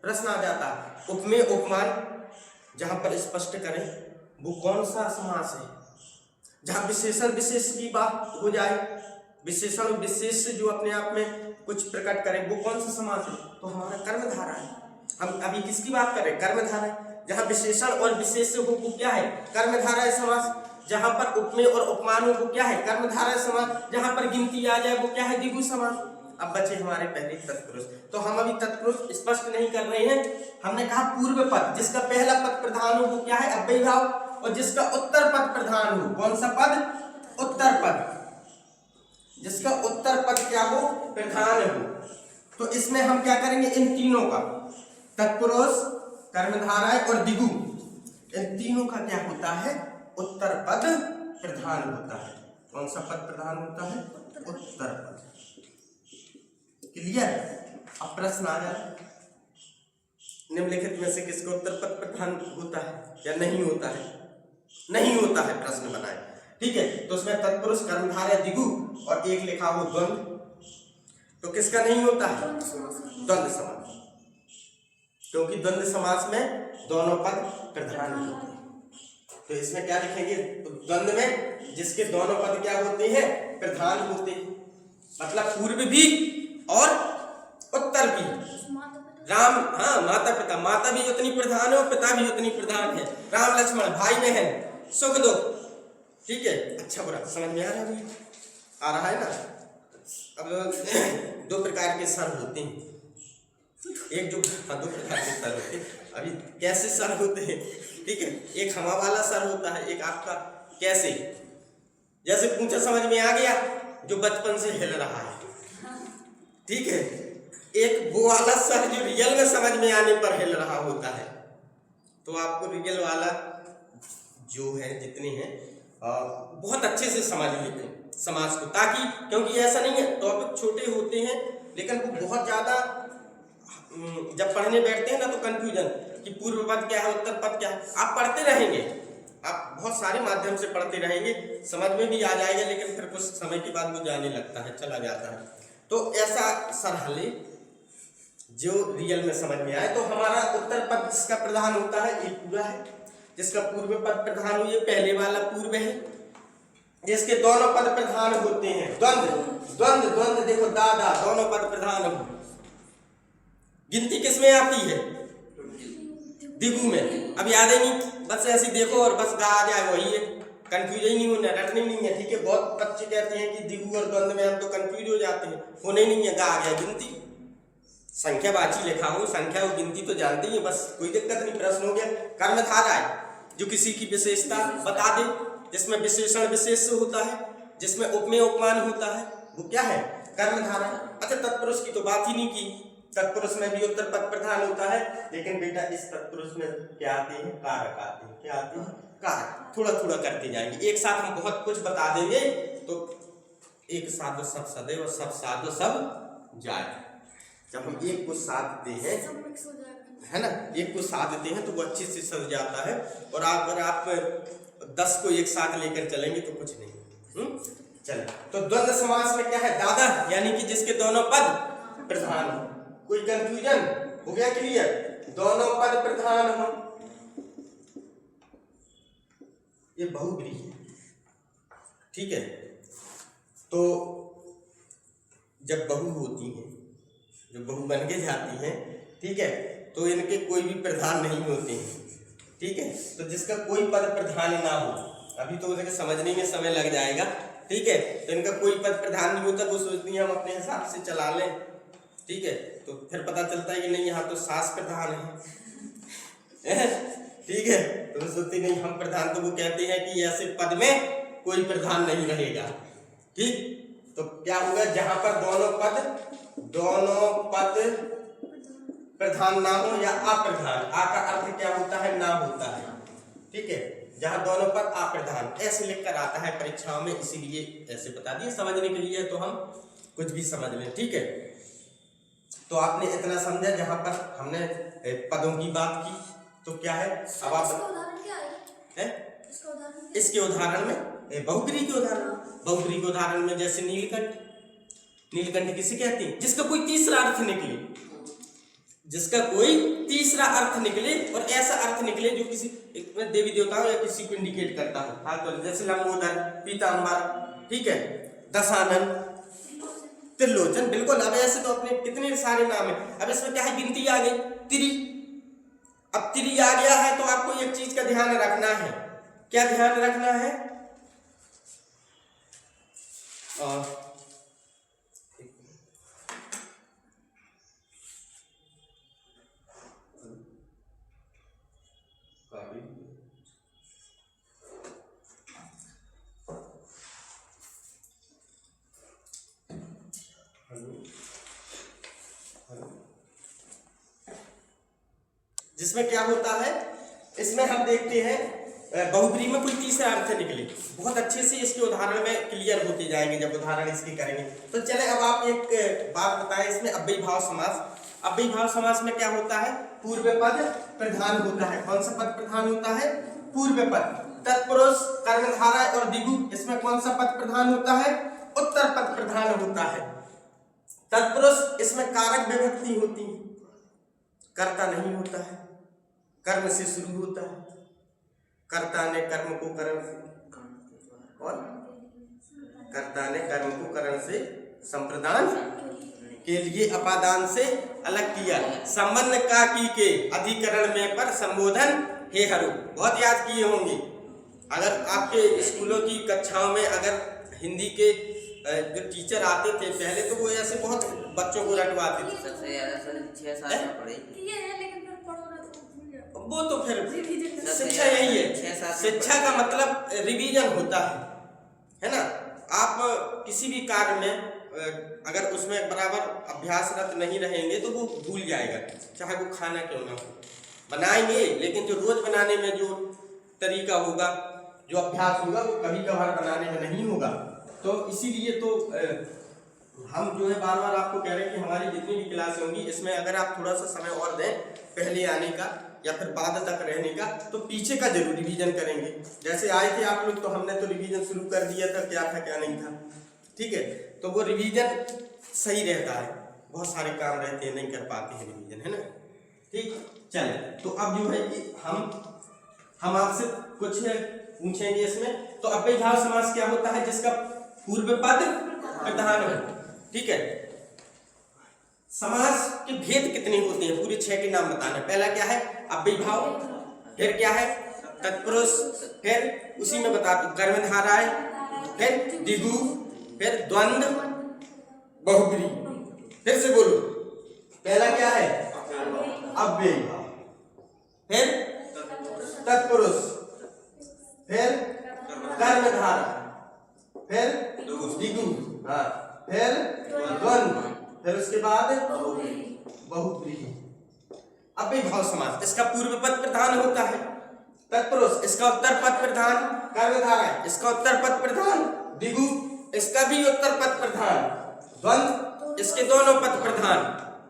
प्रश्न आ जाता है, उपमेय उपमान जहाँ पर स्पष्ट करें वो कौन सा समास है, जहाँ विशेषण विशेष की बात हो जाए, विशेषण विशेष से जो अपने आप में कुछ प्रकट करे, वो कौन सा समास है, तो हमारा कर्मधारा है। हम अभी किसकी बात कर रहे हैं, कर्मधारा। जहाँ विशेषण और विशेष हो वो क्या है, कर्मधारा है समास। जहां पर उपमेय और उपमान हो वो क्या है? कर्मधारय समास। जहां पर गिनती आ जाए वो क्या है? द्विगु समास। अब बचे हमारे पहले तत्पुरुष। तो हम अभी तत्पुरुष स्पष्ट नहीं कर रहे हैं। हमने कहा पूर्व पद, जिसका पहला पद प्रधान हो वो क्या है? अव्ययी भाव। और जिसका उत्तर पद प्रधान हो, कौन सा पद? उत्तर पद। जिसका उत्तर पद क्या हो? प्रधान हो। तो इसमें हम क्या करेंगे? इन तीनों का, तत्पुरुष, कर्मधारय और द्विगु, इन तीनों का क्या होता है? उत्तर पद प्रधान होता है। कौन सा पद प्रधान होता है? उत्तर पद। क्लियर? अब प्रश्न आ जाए, निम्नलिखित में से किसका उत्तर पद प्रधान होता है या नहीं होता है? नहीं होता है, प्रश्न बनाए। ठीक है, तो उसमें तत्पुरुष, कर्मधारय, द्विगु और एक लिखा हो द्वंद्व। तो किसका नहीं होता है? द्वंद्व समास। क्योंकि द्वंद्व समास में दोनों पद प्रधान होते हैं। तो इसमें क्या लिखेंगे? द्वंद्व में जिसके दोनों पद क्या होते हैं? प्रधान होते हैं। मतलब पूर्व भी और उत्तर भी। राम, हाँ, माता पिता, माता भी उतनी प्रधान है और पिता भी उतनी प्रधान है। राम लक्ष्मण, भाई बहन, सुख दुख। ठीक है, अच्छा बुरा समझ में आ रहा है? आ रहा है ना? अब दो प्रकार के सर होते हैं। एक जो, हाँ, दो प्रकार के सर होते हैं। अभी कैसे सर होते हैं? ठीक है, एक हवा वाला सर होता है, एक आपका कैसे, जैसे पूछा समझ में आ गया, जो बचपन से हिल रहा है। ठीक है, एक वो वाला सर जो रियल में समझ में आने पर हिल रहा होता है। तो आपको रियल वाला जो है, जितने हैं, बहुत अच्छे से समझ लेते हैं समाज को, ताकि, क्योंकि ऐसा नहीं है, टॉपिक छोटे होते हैं लेकिन वो बहुत ज्यादा, जब पढ़ने बैठते हैं ना तो कंफ्यूजन कि पूर्व पद क्या है, उत्तर पद क्या है। आप पढ़ते रहेंगे, आप बहुत सारे माध्यम से पढ़ते रहेंगे, समझ में भी आ जाएगा, लेकिन फिर कुछ समय के बाद वो जाने लगता है, चला जाता है। तो ऐसा सर हले जो रियल में समझ में आए। तो हमारा उत्तर पद जिसका प्रधान होता है ये पूरा है। जिसका पूर्व पद प्रधान हो ये पहले वाला पूर्व है। जिसके दोनों पद प्रधान होते हैं, द्वंद्व, द्वंद्व, द्वंद्व, देखो दादा, दोनों पद प्रधान हो। गिनती किसमें आती है? द्विगु में। अब याद ही नहीं, बस ऐसे देखो और बस गा आ जाए, वही है। कंफ्यूजन नहीं होना, रटने नहीं है। ठीक है, बहुत बच्चे कहते हैं कि द्विगु और द्वंद्व में हम तो कंफ्यूज हो जाते हैं। होने नहीं है, गा आ गया गिनती। संख्यावाची लिखा हो, संख्या और गिनती तो जानते ही, बस कोई दिक्कत नहीं। प्रश्न हो गया। कर्मधारय जो किसी की विशेषता बता दे, जिसमें विशेषण विशेष होता है, जिसमें उपमेय उपमान होता है, वो क्या है? कर्मधारय। अच्छा, तत्पुरुष की तो बात ही नहीं की। तत्पुरुष में भी उत्तर पद प्रधान होता है, लेकिन बेटा इस तत्पुरुष में क्या आते हैं? कारक आते हैं। क्या आते हैं? कारक। थोड़ा थोड़ा करते जाएंगे, एक साथ हम बहुत कुछ बता देंगे। तो एक साधो सब सदैव, सब साधो सब जाए। जब हम एक को साथ देते हैं, है ना, एक को साथ देते हैं तो वो अच्छे से सज जाता है। और अगर आप 10 को एक साथ लेकर चलेंगे तो कुछ नहीं। चलो, तो द्वंद्व समास में क्या है? दादा, यानी कि जिसके दोनों पद प्रधान हो। कोई कंफ्यूजन हो गया? क्लियर? दोनों पद प्रधान हो, ये बहुब्रीहि है। ठीक है, तो जब बहु होती हैं, जो बहु बन के जाती हैं, ठीक है, तो इनके कोई भी प्रधान नहीं होते हैं। ठीक है, तो जिसका कोई पद प्रधान ना हो, अभी तो उनके समझने में समय लग जाएगा। ठीक है, तो इनका कोई पद प्रधान नहीं होता, वो सोचती है हम अपने हिसाब से चला लें। ठीक है, तो फिर पता चलता है कि नहीं, यहाँ तो सास प्रधान है। ठीक है, तो वो सोचती नहीं हम प्रधान, तो वो कहते हैं कि ऐसे पद में कोई प्रधान नहीं रहेगा। ठीक, तो क्या होगा? जहां पर दोनों पद प्रधान ना हो या अप्रधान, आ का अर्थ क्या होता है? ना होता है। ठीक है, जहां दोनों पद अप्रधान, ऐसे लिखकर आता है परीक्षाओं में, इसीलिए ऐसे बता दिए समझने के लिए, तो हम कुछ भी समझ लें। ठीक है, तो आपने इतना समझा। जहां पर हमने पदों की बात की, तो क्या है? अब आप इसके उदाहरण में बहुब्रीहि के उदाहरण, बहुब्रीहि के उदाहरण में जैसे नीलकंठ। नीलकंठ किसे कहते हैं? जिसका कोई तीसरा अर्थ निकले, जिसका कोई तीसरा अर्थ निकले, और ऐसा अर्थ निकले जो किसी देवी देवताओं या किसी को इंडिकेट करता हो। हाँ, तो जैसे लंबोदर, पीताम्बर, ठीक है, दशानन, त्रिलोचन। बिल्कुल। अब ऐसे तो अपने कितने सारे नाम है। अब इसमें क्या है? गिनती आ गई, त्रि। अब त्रि आ गया है तो आपको एक चीज का ध्यान रखना है। क्या ध्यान रखना है? जिसमें क्या होता है, इसमें हम देखते हैं बहुब्री में कोई तीसरा अर्थ निकले। बहुत अच्छे से इसके उदाहरण में क्लियर होते जाएंगे जब उदाहरण इसके करेंगे। तो चले अब आप एक बात बताएं, इसमें अव्ययी भाव समास। अव्ययी भाव समास में क्या होता है, पूर्व पद प्रधान होता है। कौन सा पद प्रधान होता है, पूर्व पद। तत्पुरुष, कर्मधारय और द्विगु, इसमें कौन सा पद प्रधान होता है, उत्तर पद प्रधान होता है। तत्पुरुष, इसमें कारक विभक्ति होती है, कर्ता नहीं होता है, कर्म से शुरू होता है। कर्ता ने कर्म को करण और कर्ता ने कर्म को करण से संप्रदान के लिए अपादान से अलग किया। संबंध का की के अधिकरण में पर संबोधन हे हरु, बहुत याद किए होंगे। अगर आपके स्कूलों की कक्षाओं में अगर हिंदी के जो टीचर आते थे पहले, तो वो ऐसे बहुत बच्चों को रटवाते थे। सबसे ज्यादा 6 साल में पढ़े, वो तो फिर शिक्षा यही है। शिक्षा का मतलब रिवीजन होता है ना। आप किसी भी कार्य में अगर उसमें बराबर अभ्यासरत नहीं रहेंगे तो वो भूल जाएगा, चाहे वो खाना क्यों ना हो। बनाएंगे, लेकिन जो रोज बनाने में जो तरीका होगा, जो अभ्यास होगा, वो कभी कभार बनाने में नहीं होगा। तो इसीलिए तो हम जो है बार बार आपको कह रहे हैं कि हमारी जितनी भी क्लास होंगी, इसमें अगर आप थोड़ा सा समय और दें पहले आने का या फिर बाद तक रहने का, तो पीछे का जरूर रिवीजन करेंगे। जैसे आए थे आप लोग, तो हमने तो रिवीजन शुरू कर दिया था, क्या था क्या नहीं था, ठीक है। तो वो रिवीजन सही रहता है, बहुत सारे काम रहते हैं नहीं कर पाते हैं रिवीजन, है ना। ठीक, चले तो अब जो है हम आपसे कुछ पूछेंगे इसमें। तो अव्ययी भाव समास क्या होता है, जिसका पूर्व पद प्रधान हो, ठीक है। समास के भेद कितने होते हैं, पूरे 6 के नाम बताना। पहला क्या है, अव्ययी भाव, फिर क्या है तत्पुरुष, फिर उसी में बता दो कर्मधारय, फिर द्विगु, फिर द्वंद्व, बहुब्री। फिर से बोलो, पहला क्या है अव्ययी भाव, फिर तत्पुरुष, फिर कर्मधारय, फिर द्विगु, हाँ, फिर द्वंद्व, फिर उसके बाद बहुब्री। अव्ययी भाव समास, इसका पूर्व पद प्रधान होता है तत्पुरुष, इसका उत्तर पद प्रधान कर्मधारय, इसका उत्तर पद प्रधान द्विगु, इसका भी उत्तर पद प्रधान द्वंद्व, इसके दोनों पद प्रधान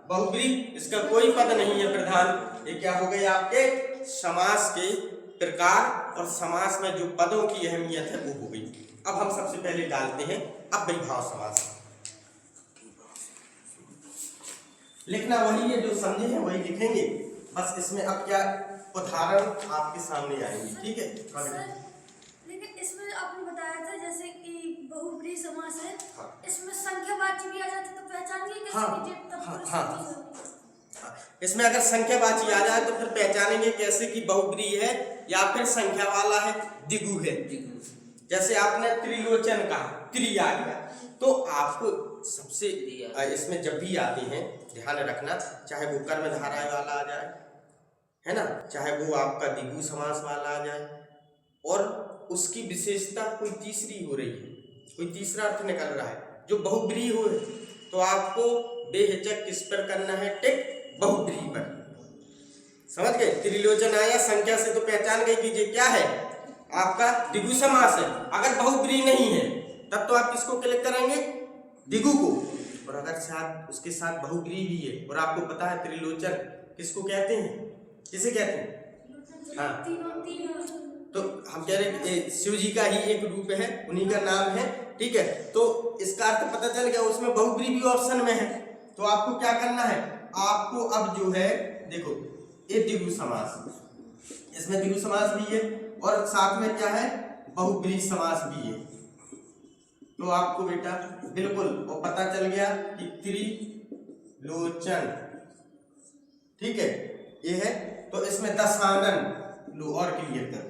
बहुब्री, इसका कोई पद नहीं है प्रधान। ये क्या हो गए आपके समास के प्रकार, और समास में जो पदों की अहमियत है वो हो गई। अब हम सबसे पहले डालते हैं अव्ययी भाव समास। लिखना वही है, जो समझे हैं वही लिखेंगे, बस इसमें अब क्या उदाहरण आपके सामने आएंगे, ठीक है। लेकिन इसमें आपने बताया था जैसे कि बहुब्री समास है, हाँ। इसमें संख्यावाची भी आ जाती तो पहचानिए कैसे? इसमें अगर संख्यावाची आ जाए तो फिर पहचानेंगे कैसे कि बहुब्री है या फिर संख्या वाला है, द्विगु है। जैसे आपने त्रिलोचन कहा, त्रि आ गया, तो आपको सबसे इसमें जब भी आते हैं ध्यान रखना, चाहे वो कर्मधारय वाला आ जाए, है ना, चाहे वो आपका द्विगु समास वाला आ जाए, और उसकी विशेषता कोई तीसरी हो रही है, कोई तीसरा अर्थ निकल रहा है जो बहुब्री हो, तो आपको बेहिचक किस पर करना है, टिक बहुब्री पर। समझ गए, त्रिलोचन आया, संख्या से तो पहचान गई कि ये क्या है, आपका द्विगु समास है। अगर बहुब्री नहीं है तब तो आप किसको क्लिक करेंगे, द्विगु को, और अगर साथ उसके साथ बहुब्री भी है, और आपको पता है त्रिलोचन किसको कहते हैं, किसे कहते हैं, हाँ, तो हम कह रहे हैं शिव जी का ही एक रूप है, उन्हीं का नाम है, ठीक है। तो इसका अर्थ पता चल गया, उसमें बहुब्री भी ऑप्शन में है, तो आपको क्या करना है, आपको अब जो है देखो, ये द्विगु समास, इसमें द्विगु समास भी है और साथ में क्या है, बहुब्री समास भी है। तो आपको बेटा बिल्कुल वो पता चल गया कि त्रिलोचन, ठीक है, ये है। तो इसमें दशानन लो और क्लियर कर,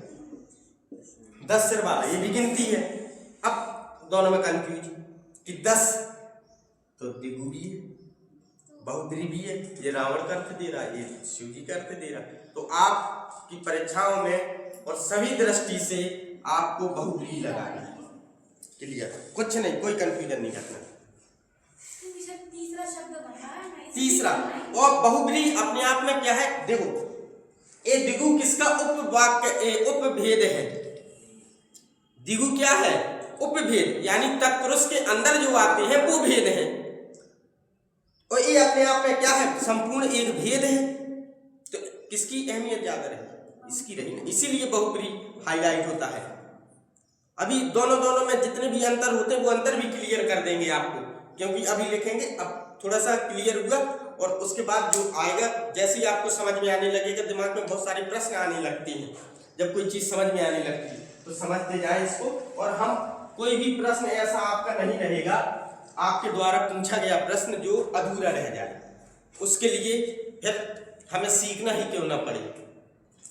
10 सिर वाला, ये भी गिनती है। अब दोनों में कंफ्यूज, कि 10 तो दिगु भी है, बहुब्री भी है। ये रावण का अर्थ दे रहा है, ये शिव जी का अर्थ दे रहा है। तो आपकी परीक्षाओं में और सभी दृष्टि से आपको बहुब्री लगानी है। क्लियर, कुछ नहीं, कोई कंफ्यूजन नहीं रखना। तीसरा शब्द बना है, तीसरा और बहुब्री अपने आप में क्या है, देखो ये दिगु किसका उपवाक्य उपभेद है। दिगु क्या है, उपभेद, यानी तत्पुरुष के अंदर जो आते हैं वो भेद है, और ये अपने आप में क्या है, संपूर्ण एक भेद है। तो किसकी अहमियत ज्यादा रही, इसकी रही ना, इसीलिए बहुब्री हाईलाइट होता है। अभी दोनों में जितने भी अंतर होते हैं वो अंतर भी क्लियर कर देंगे आपको, क्योंकि अभी लिखेंगे, अब थोड़ा सा क्लियर हुआ और उसके बाद जो आएगा जैसे ही आपको समझ में आने लगेगा, दिमाग में बहुत सारे प्रश्न आने लगते हैं। जब कोई चीज समझ में आने लगती है तो समझते जाए इसको, और हम कोई भी प्रश्न ऐसा आपका नहीं रहेगा आपके द्वारा पूछा गया प्रश्न जो अधूरा रह जाए, उसके लिए फिर हमें सीखना ही क्यों ना पड़े,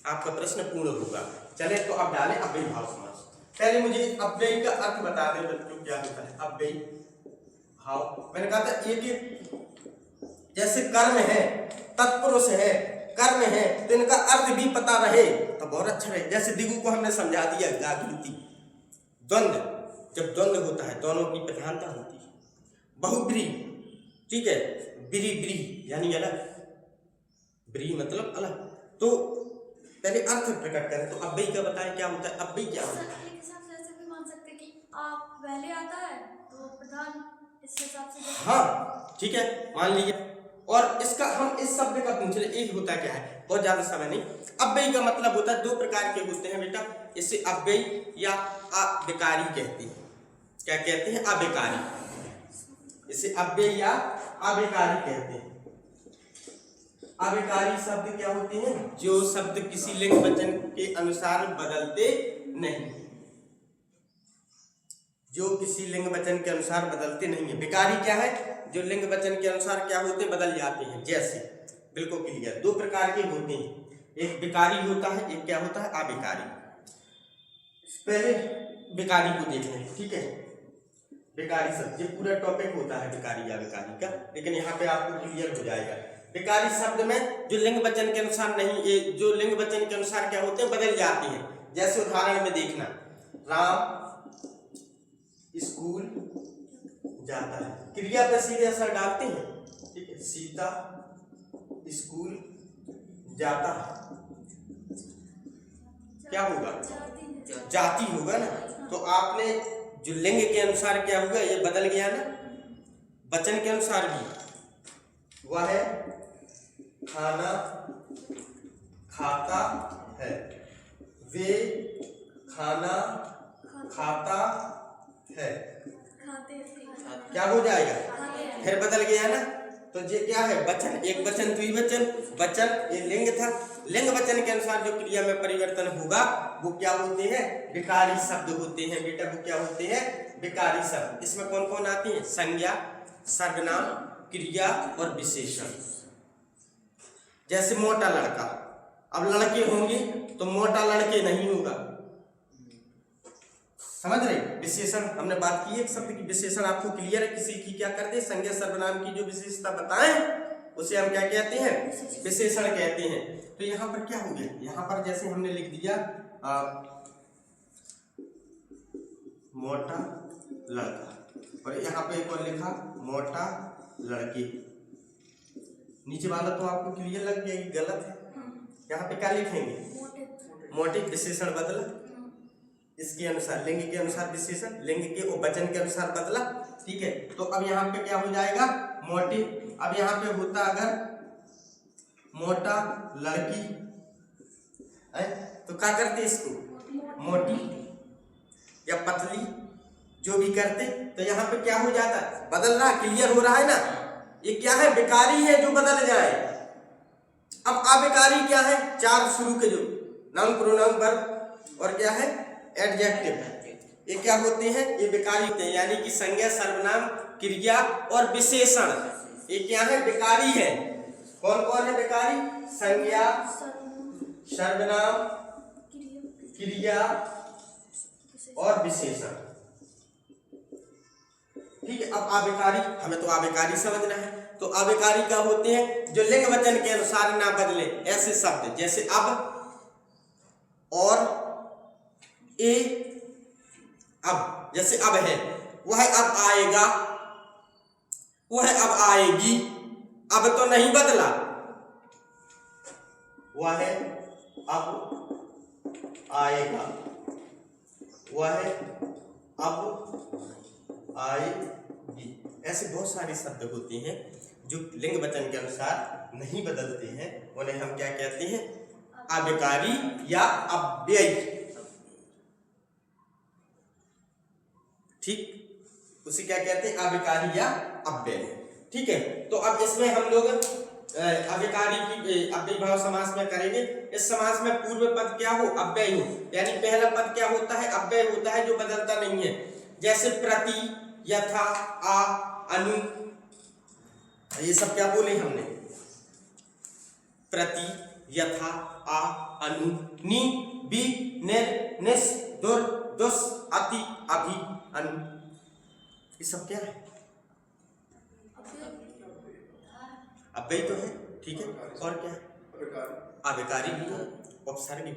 आपका प्रश्न पूर्ण होगा। चले तो अब डालें अव्ययी भाव समास। पहले मुझे अव्ययी का अर्थ बता दें बच्चों, क्या होता है अव्ययी भाव। मैंने कहा था एक जैसे कर्म है, तत्पुरुष है, कर्म है, तो इनका अर्थ भी पता रहे तो बहुत अच्छा रहे। जैसे दिगु को हमने समझा दिया, गागुति, द्वंद्व, जब द्वंद्व होता है दोनों की प्रधानता होती है। बहुब्री, ठीक है, ब्री ब्री यानी अलग, ब्री मतलब अलग। तो पहले अर्थ प्रकट करें, तो अव्ययी का बताएं क्या होता है, अव्ययी क्या होता है। एक हिसाब से ऐसे भी मान सकते हैं कि आप पहले आता है तो प्रधान इस हिसाब से, हाँ ठीक है, मान लीजिए। और इसका हम इस शब्द का पूछ ले, एक होता क्या है, बहुत ज्यादा समय नहीं। अव्ययी का मतलब होता है, दो प्रकार के होते हैं बेटा, इसे अव्ययी या अविकारी कहते हैं। क्या कहते हैं, अविकारी, इसे अव्ययी या अविकारी कहते हैं। अविकारी शब्द क्या होते हैं, जो शब्द किसी लिंग वचन के अनुसार बदलते नहीं, जो किसी लिंग वचन के अनुसार बदलते नहीं है। विकारी क्या है, जो लिंग वचन के अनुसार क्या होते हैं, बदल जाते हैं। जैसे बिल्कुल क्लियर, दो प्रकार के होते हैं, एक विकारी होता है, एक क्या होता है, अविकारी। पहले विकारी को देख लें, ठीक है। विकारी शब्द, ये पूरा टॉपिक होता है विकारी या विकारी का, लेकिन यहाँ पे आपको क्लियर हो जाएगा। विकारी शब्द में जो लिंग वचन के अनुसार नहीं, ये जो लिंग वचन के अनुसार क्या होते हैं, बदल जाते हैं। जैसे उदाहरण में देखना, राम स्कूल जाता है, क्रिया पे सीधे असर डालते हैं, ठीक है। सीता स्कूल जाता है, क्या होगा, जाती होगा ना। तो आपने जो लिंग के अनुसार क्या होगा, ये बदल गया ना। वचन के अनुसार भी, वह खाना खाता है, वे खाना खाता है, क्या हो जाएगा, फिर बदल गया ना। तो ये क्या है, वचन, एक वचन द्विवचन, वचन ये लिंग था, लिंग वचन के अनुसार जो क्रिया में परिवर्तन होगा वो क्या होते हैं, विकारी शब्द होते हैं बेटा। वो क्या होते हैं, विकारी शब्द। इसमें कौन कौन आती है, संज्ञा, सर्वनाम, क्रिया और विशेषण। जैसे मोटा लड़का, अब लड़के होंगे तो मोटा लड़के नहीं होगा, समझ रहे। विशेषण हमने बात की, एक शब्द की विशेषण आपको क्लियर है, किसी की क्या करते हैं, संज्ञा सर्वनाम की जो विशेषता बताएं उसे हम क्या कहते हैं, विशेषण कहते हैं। तो यहाँ पर क्या हो गया, यहाँ पर जैसे हमने लिख दिया मोटा लड़का, और यहाँ पे एक और लिखा मोटा लड़की, नीचे वाला तो आपको क्लियर लग गया कि गलत है। यहाँ पे क्या लिखेंगे, मोटे, विशेषण बदला, इसके अनुसार लिंग के अनुसार विशेषण, लिंग के वचन के अनुसार बदला, ठीक है। तो अब यहाँ पे क्या हो जाएगा, मोटी। अब यहाँ पे होता अगर मोटा लड़की है तो क्या करते इसको, मोटी या पतली, जो भी करते। तो यहाँ पे क्या हो जाता, बदल रहा, क्लियर हो रहा है ना। ये क्या है, विकारी है जो बदल जाए। अब अविकारी क्या है, चार शुरू के जो नाउन, प्रोनाउन, वर्ब और क्या है एडजेक्टिव, ये क्या होते हैं, ये विकारी होते हैं। यानी कि संज्ञा, सर्वनाम, क्रिया और विशेषण, ये क्या है, विकारी है। कौन कौन है विकारी, संज्ञा, सर्वनाम, क्रिया और विशेषण। ठीक है। अब आबेकारी, हमें तो आबेकारी समझना है। तो आबेकारी क्या होते हैं? जो लिंग वचन के अनुसार ना बदले ऐसे शब्द, जैसे अब और ए, अब, जैसे अब है, वह अब आएगा, वह अब आएगी, अब तो नहीं बदला, वह अब आएगा, वह अब आएगी। ऐसे बहुत सारे शब्द होते हैं जो लिंग वचन के अनुसार नहीं बदलते हैं, उन्हें हम क्या कहते हैं? आबेकारी या अव्ययी। ठीक, उसे क्या कहते हैं? आबेकारी या अव्ययी। ठीक है। तो अब इसमें हम लोग आबेकारी की अव्ययी भाव समास में करेंगे। इस समास में पूर्व पद क्या हो? अव्ययी हो, यानी पहला पद क्या होता है? अव्ययी होता है, जो बदलता नहीं है। जैसे प्रति, यथा, आ, अनु, ये सब क्या बोले हमने? प्रति, यथा, आ, अनु, नि, बि, निर, निस, दुर, दुस, अति, अभि, अनु, ये सब क्या है? अव्ययी तो है। ठीक है। और क्या है? आबेकारी भी है, उपसर्ग भी।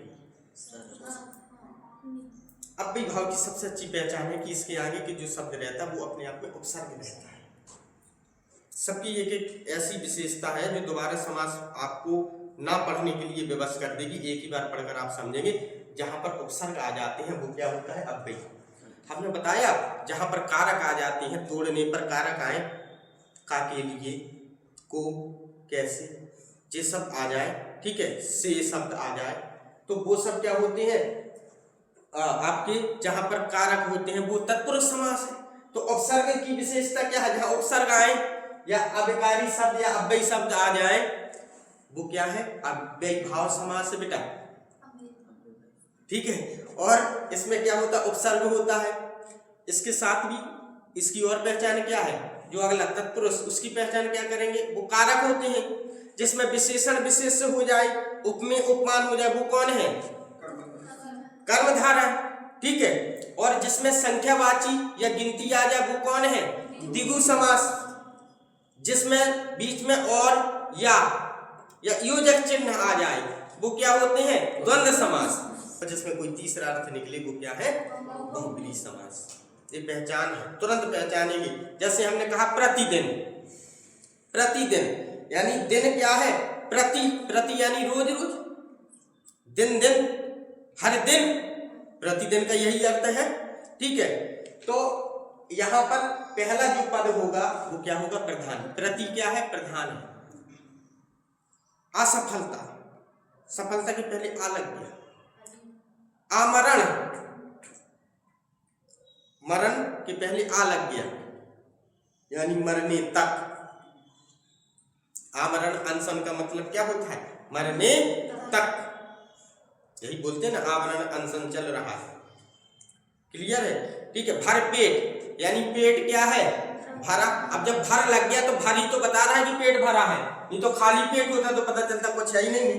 अव्ययी भाव की सबसे अच्छी पहचान है कि इसके आगे के जो शब्द रहता है वो अपने आप में उपसर्ग रहता है। सबकी एक एक ऐसी विशेषता है जो दोबारा समास आपको ना पढ़ने के लिए विवश कर देगी। एक ही बार पढ़कर आप समझेंगे। जहां पर उपसर्ग आ जाते हैं वो क्या होता है? अव्ययी। हमने बताया जहां पर कारक आ जाते हैं, तोड़ने पर कारक आए, का, के लिए, को, कैसे, ये सब आ जाए, ठीक है, से शब्द आ जाए, तो वो सब क्या होते हैं? आपके जहां पर कारक होते हैं वो तत्पुरुष समास है। तो उपसर्ग की विशेषता क्या है? जहां उपसर्ग आए या अबेकारी शब्द या अव्ययी शब्द आ जाए वो क्या है? अव्ययी भाव समास है बेटा। ठीक है। और इसमें क्या होता है? उपसर्ग होता है। इसके साथ भी इसकी और पहचान क्या है? जो अगला तत्पुरुष, उसकी पहचान क्या करेंगे? वो कारक होते हैं जिसमें विशेषण विशेष हो जाए, उपमेय उपमान हो जाए, वो कौन है? कर्मधारय। ठीक है। और जिसमें संख्यावाची या गिनती आ जाए वो कौन है? द्विगु समास। जिसमें बीच में और या योजक चिन्ह आ जाए वो क्या होते हैं? द्वंद्व समास। और जिसमें कोई तीसरा अर्थ निकले वो क्या है? बहुब्रीहि समास। ये पहचान है, तुरंत पहचानेंगे। जैसे हमने कहा प्रतिदिन, प्रतिदिन यानी दिन क्या है? प्रति, प्रति यानी रोज रोज, दिन दिन, हर दिन, प्रतिदिन का यही अर्थ है। ठीक है। तो यहां पर पहला जो पद होगा वो क्या होगा? प्रधान। प्रति क्या है? प्रधान है। असफलता, सफलता के पहले आ लग गया। आमरण, मरण के पहले आ लग गया, यानी मरने तक। आमरण अनशन का मतलब क्या होता है? मरने तक। यही बोलते हैं ना, आमरण अनशन चल रहा है। क्लियर है? ठीक है। भर पेट यानी पेट क्या है? भरा। अब जब भर लग गया तो भरी तो बता रहा है कि पेट भरा है, नहीं तो खाली पेट होता तो पता चलता कुछ है ही नहीं है।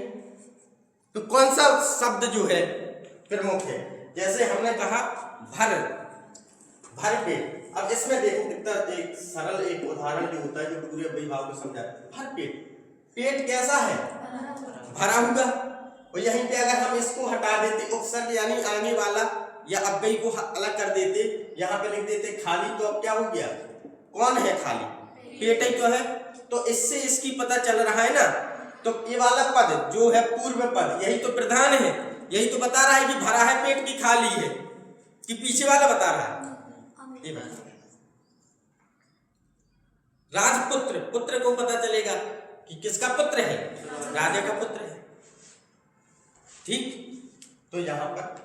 तो कौन सा शब्द जो है प्रमुख है? जैसे हमने कहा भर, भर पेट। अब इसमें देखो कितना एक सरल एक उदाहरण जो होता है जो पूरे विभाग को समझा। भर पेट, पेट कैसा है? भरा हुआ। और यहीं पे अगर हम इसको हटा देते, उपसर्ग यानी आगे वाला या अव्ययी को अलग कर देते, यहाँ पे लिख देते खाली, तो अब क्या हो गया? कौन है खाली? पेट ही तो है। तो इससे इसकी पता चल रहा है ना। तो ये वाला पद जो है पूर्व पद, यही तो प्रधान है, यही तो बता रहा है कि भरा है पेट की खाली है, कि पीछे वाला बता रहा है? ये बता। राजपुत्र, पुत्र को पता चलेगा कि किसका पुत्र है? राजा का पुत्र है। ठीक। तो यहां पर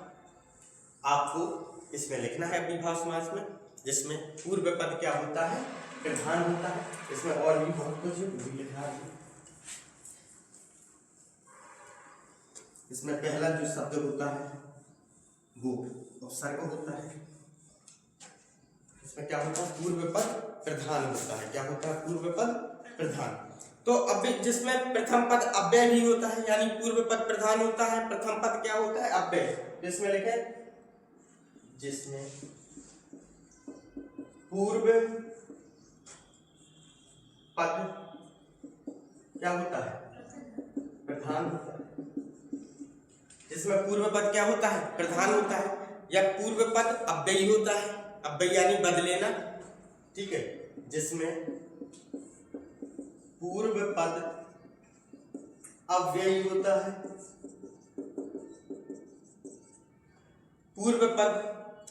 आपको इसमें लिखना है अव्ययी समास में, जिसमें पूर्व पद क्या होता है? प्रधान होता है। इसमें और भी बहुत कुछ है, लिखा है। इसमें पहला जो शब्द होता है वो उपसर्ग होता है। इसमें क्या होता है? पूर्व पद प्रधान होता है। क्या होता है? पूर्व पद प्रधान। तो अब जिसमें प्रथम पद अव्यय भी होता है, यानी पूर्व पद प्रधान होता है, प्रथम पद क्या होता है? अव्यय। जिसमें लिखे, जिसमें पूर्व पद क्या होता है? प्रधान होता है। जिसमें पूर्व पद क्या होता है? प्रधान होता है। या पूर्व पद अव्ययी होता है। अव्ययी यानी बदलेना, ठीक है। जिसमें पूर्व पद अव्ययी होता है, पूर्व पद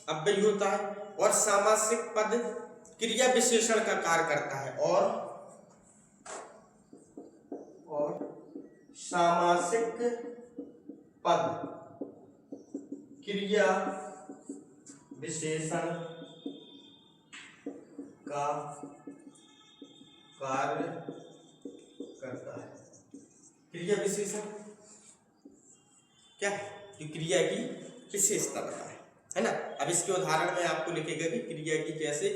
अव्ययी होता है और सामासिक पद क्रिया विशेषण का कार्य करता है और सामासिक पद क्रिया विशेषण का कार्य करता है। क्रिया विशेषण क्या है? कि क्रिया की विशेषता बताए, है ना। अब इसके उदाहरण में आपको लिखेगा कि क्रिया की कैसे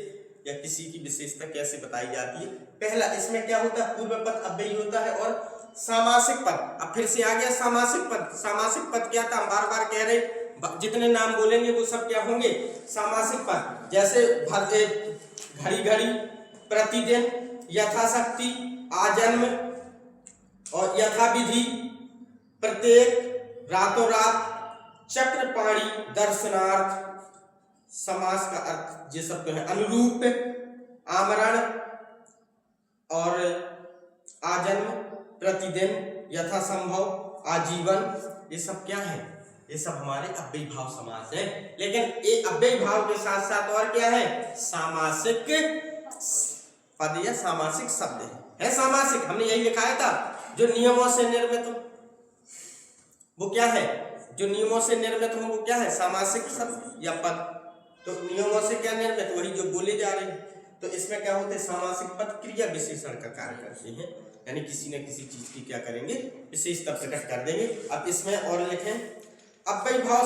या किसी की विशेषता कैसे बताई जाती है। पहला, इसमें क्या होता है? पूर्व पद अव्ययी होता है और सामासिक पद। अब फिर से आ गया सामासिक पद। सामासिक पद क्या था? हम बार बार कह रहे, जितने नाम बोलेंगे वो सब क्या होंगे? सामासिक पद। जैसे घड़ी घड़ी, प्रतिदिन, यथाशक्ति, आजन्म और यथाविधि, प्रत्येक, रातों रात, चक्रपाणी, दर्शनार्थ। समास का अर्थ ये सब तो है। अनुरूप, आमरण और आजन्म, प्रतिदिन, यथासंभव, आजीवन, ये सब क्या है? ये सब हमारे अव्ययी भाव समास है। लेकिन ये अव्ययी भाव के साथ साथ और क्या है? सामासिक पद या सामासिक शब्द है सामासिक। हमने यही लिखाया था, जो नियमों से निर्मित हो वो क्या है? जो नियमों से निर्मित हो वो क्या है? सामासिक शब्द या पद। तो नियमों से क्या निर्मित? वही जो बोले जा रहे हैं। तो इसमें क्या होते हैं? सामासिक पद क्रिया विशेषण का कार्य करते हैं, यानी किसी न किसी चीज की क्या करेंगे? विशेषता प्रकट कर देंगे। अब इसमें और लिखें अव्ययी भाव,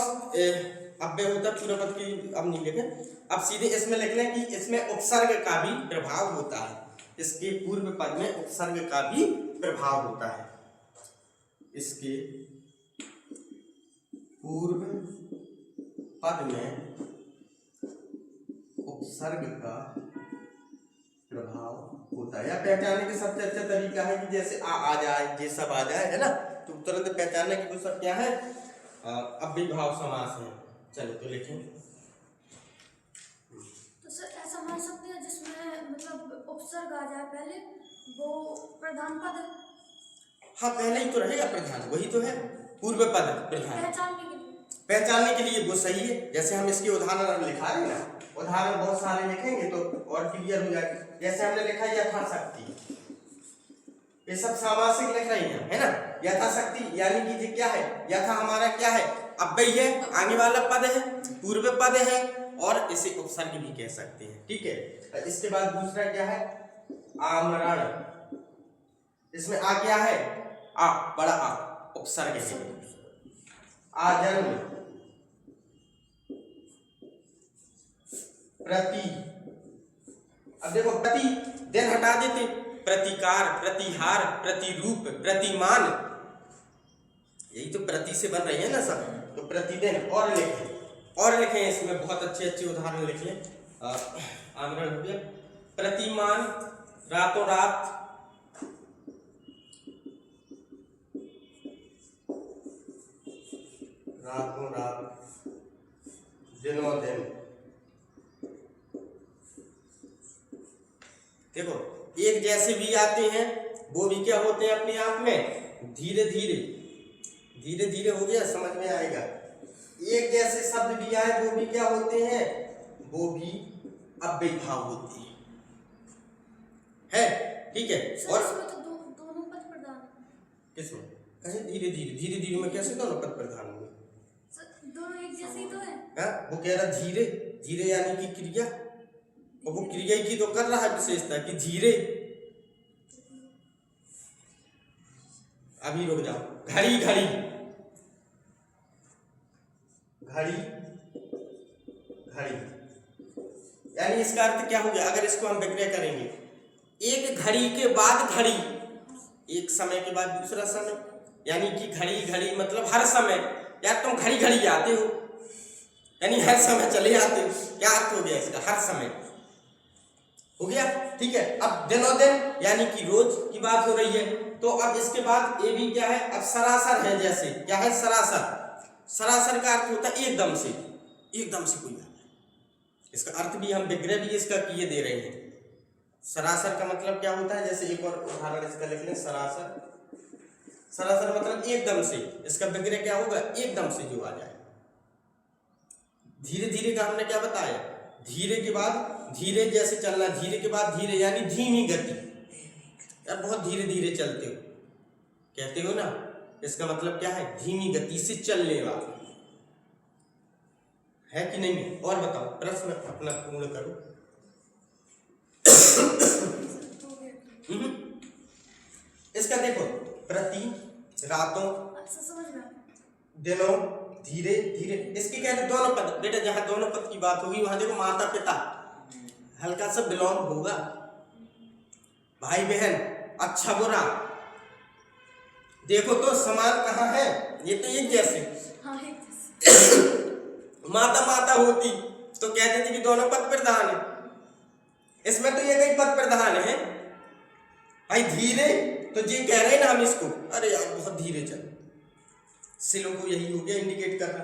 अव्यय होता है पूर्व पद की, अब नहीं लिखें। अब सीधे इसमें लिख लें कि इसमें उपसर्ग का भी प्रभाव होता है। इसके पूर्व पद में उपसर्ग का भी प्रभाव होता है। इसके पूर्व पद में उपसर्ग का प्रभाव होता है। या पहचानने का सबसे अच्छा तरीका है कि जैसे आ जाए, ये सब आ जाए, है ना, तो तुरंत पहचानने की वो सब क्या है? अव्ययी भाव समास है। चलो तो लिखें। तो सर ऐसा मान सकते हैं जिसमें मतलब उपसर्ग आ जाए पहले, वो प्रधान पद है। हाँ, पहले ही तो रहेगा प्रधान, वही तो है पूर्व पद प्रधान। पहचानने के लिए वो सही है। जैसे हम इसके उदाहरण लिखा रहे ना, उदाहरण बहुत सारे लिखेंगे तो और क्लियर हो जाएगी। जैसे हमने लिखा यथाशक्ति, ये सब सामासिक लिख रही है ना। यथाशक्ति यानी कि क्या है? यथा हमारा क्या है? अव्ययी है, आगे वाला पद है, पूर्व पद है और इसे उपसर्ग भी कह सकते हैं, ठीक है। इसके बाद दूसरा क्या है? आमरण। इसमें आ क्या है? आ, बड़ा आ, उपसर्ग है। आजन्म, प्रति, अब देखो प्रति दिन हटा देते, प्रतिकार, प्रतिहार, प्रतिरूप, प्रतिमान, यही तो प्रति से बन रही है ना सब। तो प्रतिदिन और लिखें इसमें बहुत अच्छे अच्छे उदाहरण लिखें। आमरण हो गया, प्रतिमान, रातों रात, रातों रात, दिनों दिन। देखो एक जैसे भी आते हैं वो भी क्या होते हैं अपने आप में? धीरे धीरे हो गया, समझ में आएगा। एक जैसे शब्द भी आए वो भी क्या होते हैं? वो भी अव्ययी भाव होते हैं, है, ठीक है। और तो दोनों पद प्रधान किसमें? कैसे धीरे में कैसे दोनों पद प्रधान होंगे? दोनों एक जैसे ही तो है। वो कह रहा धीरे यानी कि क्रिया, और वो क्रिया की तो कर रहा है विशेषता कि धीरे। अभी रुक जाओ, घड़ी घड़ी यानी इसका अर्थ क्या हो गया? अगर इसको हम विग्रह करेंगे, एक घड़ी के बाद घड़ी, एक समय के बाद दूसरा समय, यानी कि घड़ी मतलब हर समय। यार तुम घड़ी आते हो, यानी हर समय चले आते हो। क्या अर्थ हो गया इसका? हर समय हो गया। ठीक है। अब दिनों दिन यानी कि रोज की बात हो रही है, तो अब इसके बाद ये भी क्या है, अब सरासर है, जैसे क्या है सरासर, सरासर का अर्थ होता है एकदम से, एकदम से कोई आ जाए। इसका अर्थ भी हम विग्रह भी इसका किए दे रहे हैं। सरासर का मतलब क्या होता है, जैसे एक और उदाहरण इसका लिख लें, सरासर, सरासर मतलब एकदम से, इसका विग्रह क्या होगा, एकदम से जो आ जाए। धीरे धीरे का हमने क्या बताया, धीरे के बाद धीरे जैसे चलना, धीरे के बाद धीरे यानी धीमी गति, यार बहुत धीरे धीरे चलते हो कहते हो ना, इसका मतलब क्या है, धीमी गति से चलने वाला, है कि नहीं। और बताओ, प्रश्न अपना पूर्ण करो। इसका देखो, प्रति, रातों, अच्छा समझ में दिनों, धीरे धीरे, इसकी कहते हैं दोनों पद। बेटा जहां दोनों पद की बात होगी वहां देखो माता पिता हल्का सा बिलोंग होगा, भाई बहन, अच्छा बुरा, देखो तो समान कहाँ है, ये तो एक जैसे। हाँ एक जैसे। माता माता होती तो कहते थे कि दोनों पद प्रधान है, इसमें तो ये कई पद प्रधान है भाई। धीरे तो जी कह रहे हैं ना हम इसको, अरे यार बहुत धीरे चल, सिलों को यही हो गया इंडिकेट कर रहा।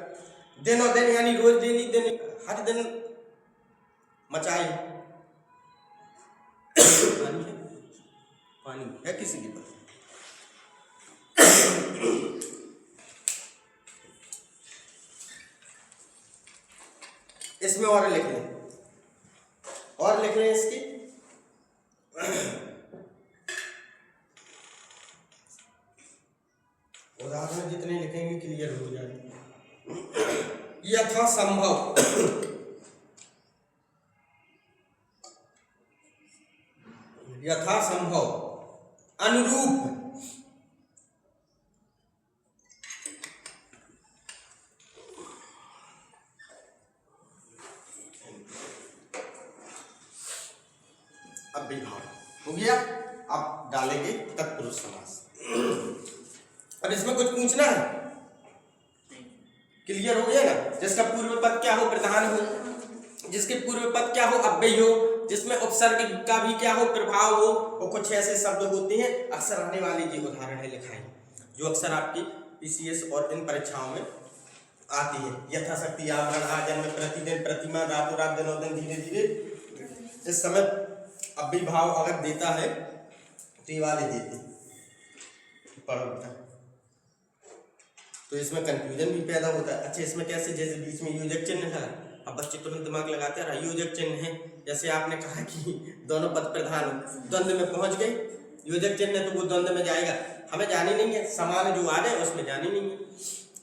दिनों दिन यानी रोज डेली दिन, हर दिन मचाए। पानी है, पानी है किसी के पास? इसमें और लिख लें, और लिख लें इसकी, उदाहरण जितने लिखेंगे क्लियर हो जाएगा। यथासंभव, यथासंभव, अनुरूप, अव्ययभाव हो गया। अब डालेंगे तत्पुरुष समास। अब इसमें कुछ पूछना है, क्लियर हो गया ना। जिसका पूर्व पद क्या हो, प्रधान हो, जिसके पूर्व पद क्या हो, अव्यय हो, जिसमें उपसर्ग का भी क्या हो, प्रभाव हो, और कुछ ऐसे शब्द होते हैं अक्सर आने वाले जो उदाहरण है लिखाएं, जो अक्सर आपकी पीसीएस और इन परीक्षाओं में आती है। यथाशक्ति, आवरण, आजन्म, प्रतिदिन, प्रतिमा, रातों रात, दिनों दिन, धीरे धीरे। इस समय अव्ययभाव अगर देता है तो ये वाले देते पढ़ो बेटा, तो इसमें कंफ्यूजन भी पैदा होता है। अच्छा इसमें कैसे, जैसे बीच में योजक चिन्ह है, अब बच्चे तुरंत दिमाग लगाते हैं योजक चिन्ह है, जैसे आपने कहा कि दोनों पद प्रधान हो, द्वंद्व में पहुंच गए, योजक चिन्ह है तो वो द्वंद्व में जाएगा, हमें जानी नहीं है, समान जो आ जाए उसमें जानी नहीं है,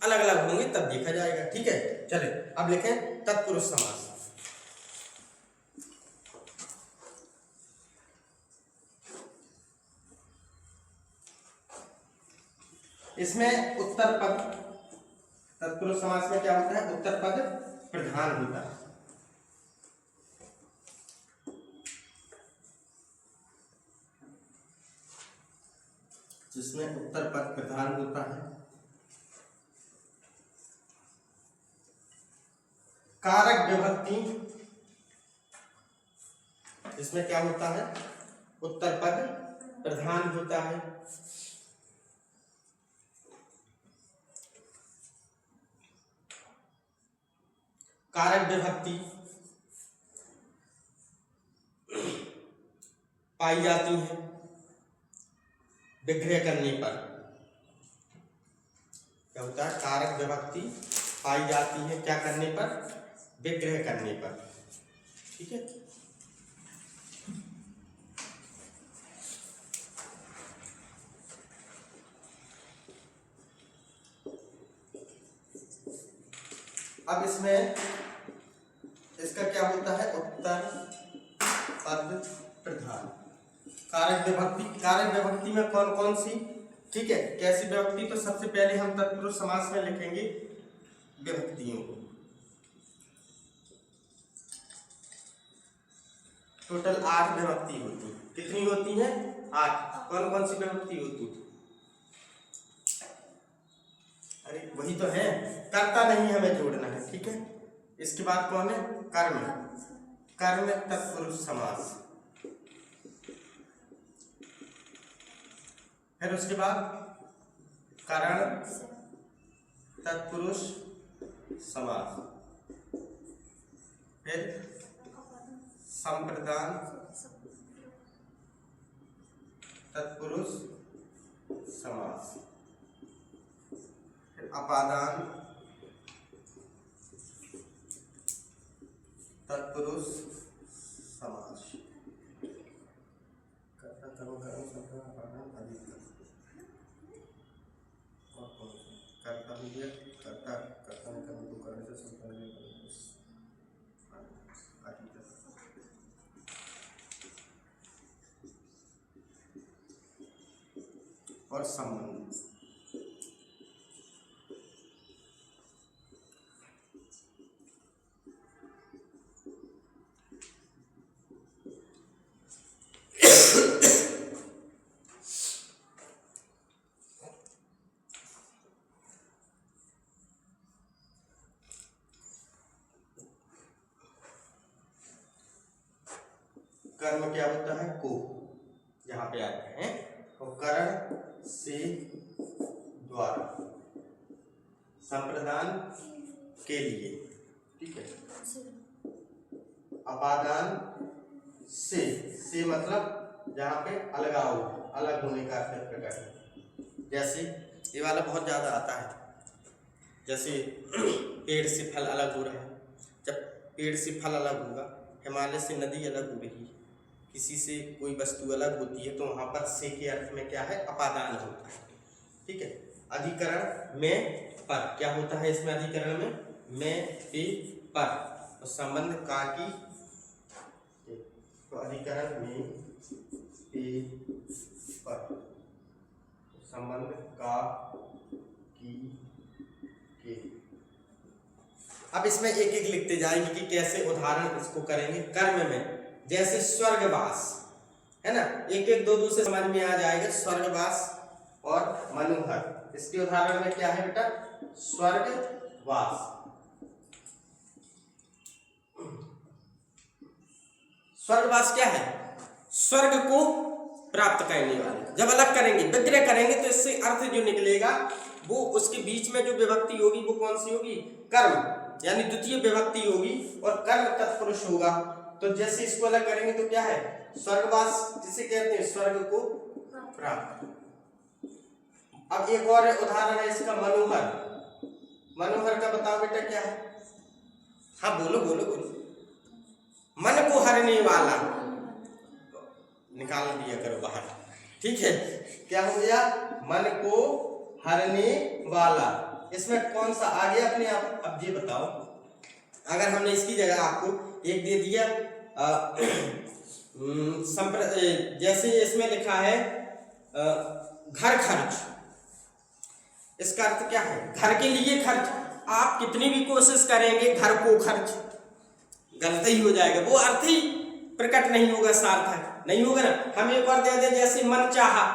अलग अलग होंगे तब देखा जाएगा। ठीक है, चले अब लिखें तत्पुरुष समास। इसमें उत्तर पद, तत्पुरुष समास में क्या होता है, उत्तर पद प्रधान होता है। जिसमें उत्तर पद प्रधान होता है। कारक विभक्ति, इसमें क्या होता है, उत्तर पद प्रधान होता है। कारक विभक्ति पाई जाती है विग्रह करने पर। क्या होता है, कारक विभक्ति पाई जाती है क्या करने पर, विग्रह करने पर। ठीक है, अब इसमें इसका क्या होता है, उत्तर पद प्रधान। कारक विभक्ति, कारक विभक्ति में कौन कौन सी, ठीक है, कैसी विभक्ति, तो सबसे पहले हम तत्पुरुष समास में लिखेंगे विभक्तियों को। टोटल 8 विभक्ति होती, कितनी होती है, 8। कौन कौन सी विभक्ति होती, अरे वही तो है, कर्ता नहीं हमें जोड़ना है। ठीक है, इसके बाद कौन है, कर्म, कर्म तत्पुरुष समास। फिर उसके बाद करण तत्पुरुष समास, फिर संप्रदान तत्पुरुष समास, फिर अपादान तत्पुरुष समास, कर्ता कर्म कर्म संप्रदान अपादान अधिकरण, और कौन सा कर्ता हो गया, कर्ता कर्ता में कर्म को करने से संपन्न और संबंध। कर्म क्या होता है, को यहाँ पे आते हैं, और करण से द्वारा, संप्रदान के लिए, ठीक है, अपादान से मतलब जहाँ पे अलगाव, अलग होने का अर्थ प्रकट है। जैसे ये वाला बहुत ज्यादा आता है, जैसे पेड़ से फल अलग हो रहा है, जब पेड़ से फल अलग होगा, हिमालय से नदी अलग हो रही है, किसी से कोई वस्तु अलग होती है, तो वहां पर से के अर्थ में क्या है, अपादान होता है, ठीक है। अधिकरण में पर क्या होता है, इसमें अधिकरण में पे पर, और संबंध का की, तो अधिकरण में पे पर, संबंध का की के। अब इसमें एक एक लिखते जाएंगे कि कैसे उदाहरण इसको करेंगे। कर्म में जैसे स्वर्गवास है ना, एक एक दो दो से समझ में आ जाएगा, स्वर्गवास और मनोहर। इसके उदाहरण में क्या है बेटा, स्वर्गवास। स्वर्गवास क्या है, स्वर्ग को प्राप्त करने वाले। जब अलग करेंगे, विग्रह करेंगे, तो इससे अर्थ जो निकलेगा वो उसके बीच में जो विभक्ति होगी वो कौन सी होगी, कर्म, यानी द्वितीय विभक्ति होगी, और कर्म तत्पुरुष होगा। तो जैसे इसको अलग करेंगे तो क्या है, स्वर्गवास जिसे कहते हैं स्वर्ग को प्राप्त। अब एक और उदाहरण है इसका, मनोहर। मनोहर का बताओ बेटा क्या है, हाँ बोलो बोलो बोलो। मन को हरने वाला, निकाल दिया करो बाहर, ठीक है। क्या हो गया, मन को हरने वाला। इसमें कौन सा आ गया अपने आप, अब ये बताओ, अगर हमने इसकी जगह आपको एक दे दिया, जैसे इसमें लिखा है घर खर्च, इसका अर्थ क्या है, घर के लिए खर्च। आप कितनी भी कोशिश करेंगे घर को खर्च, गलत ही हो जाएगा, वो अर्थ ही प्रकट नहीं होगा, सार्थक नहीं होगा ना। हम एक बार दे दें, जैसे मन चाहा,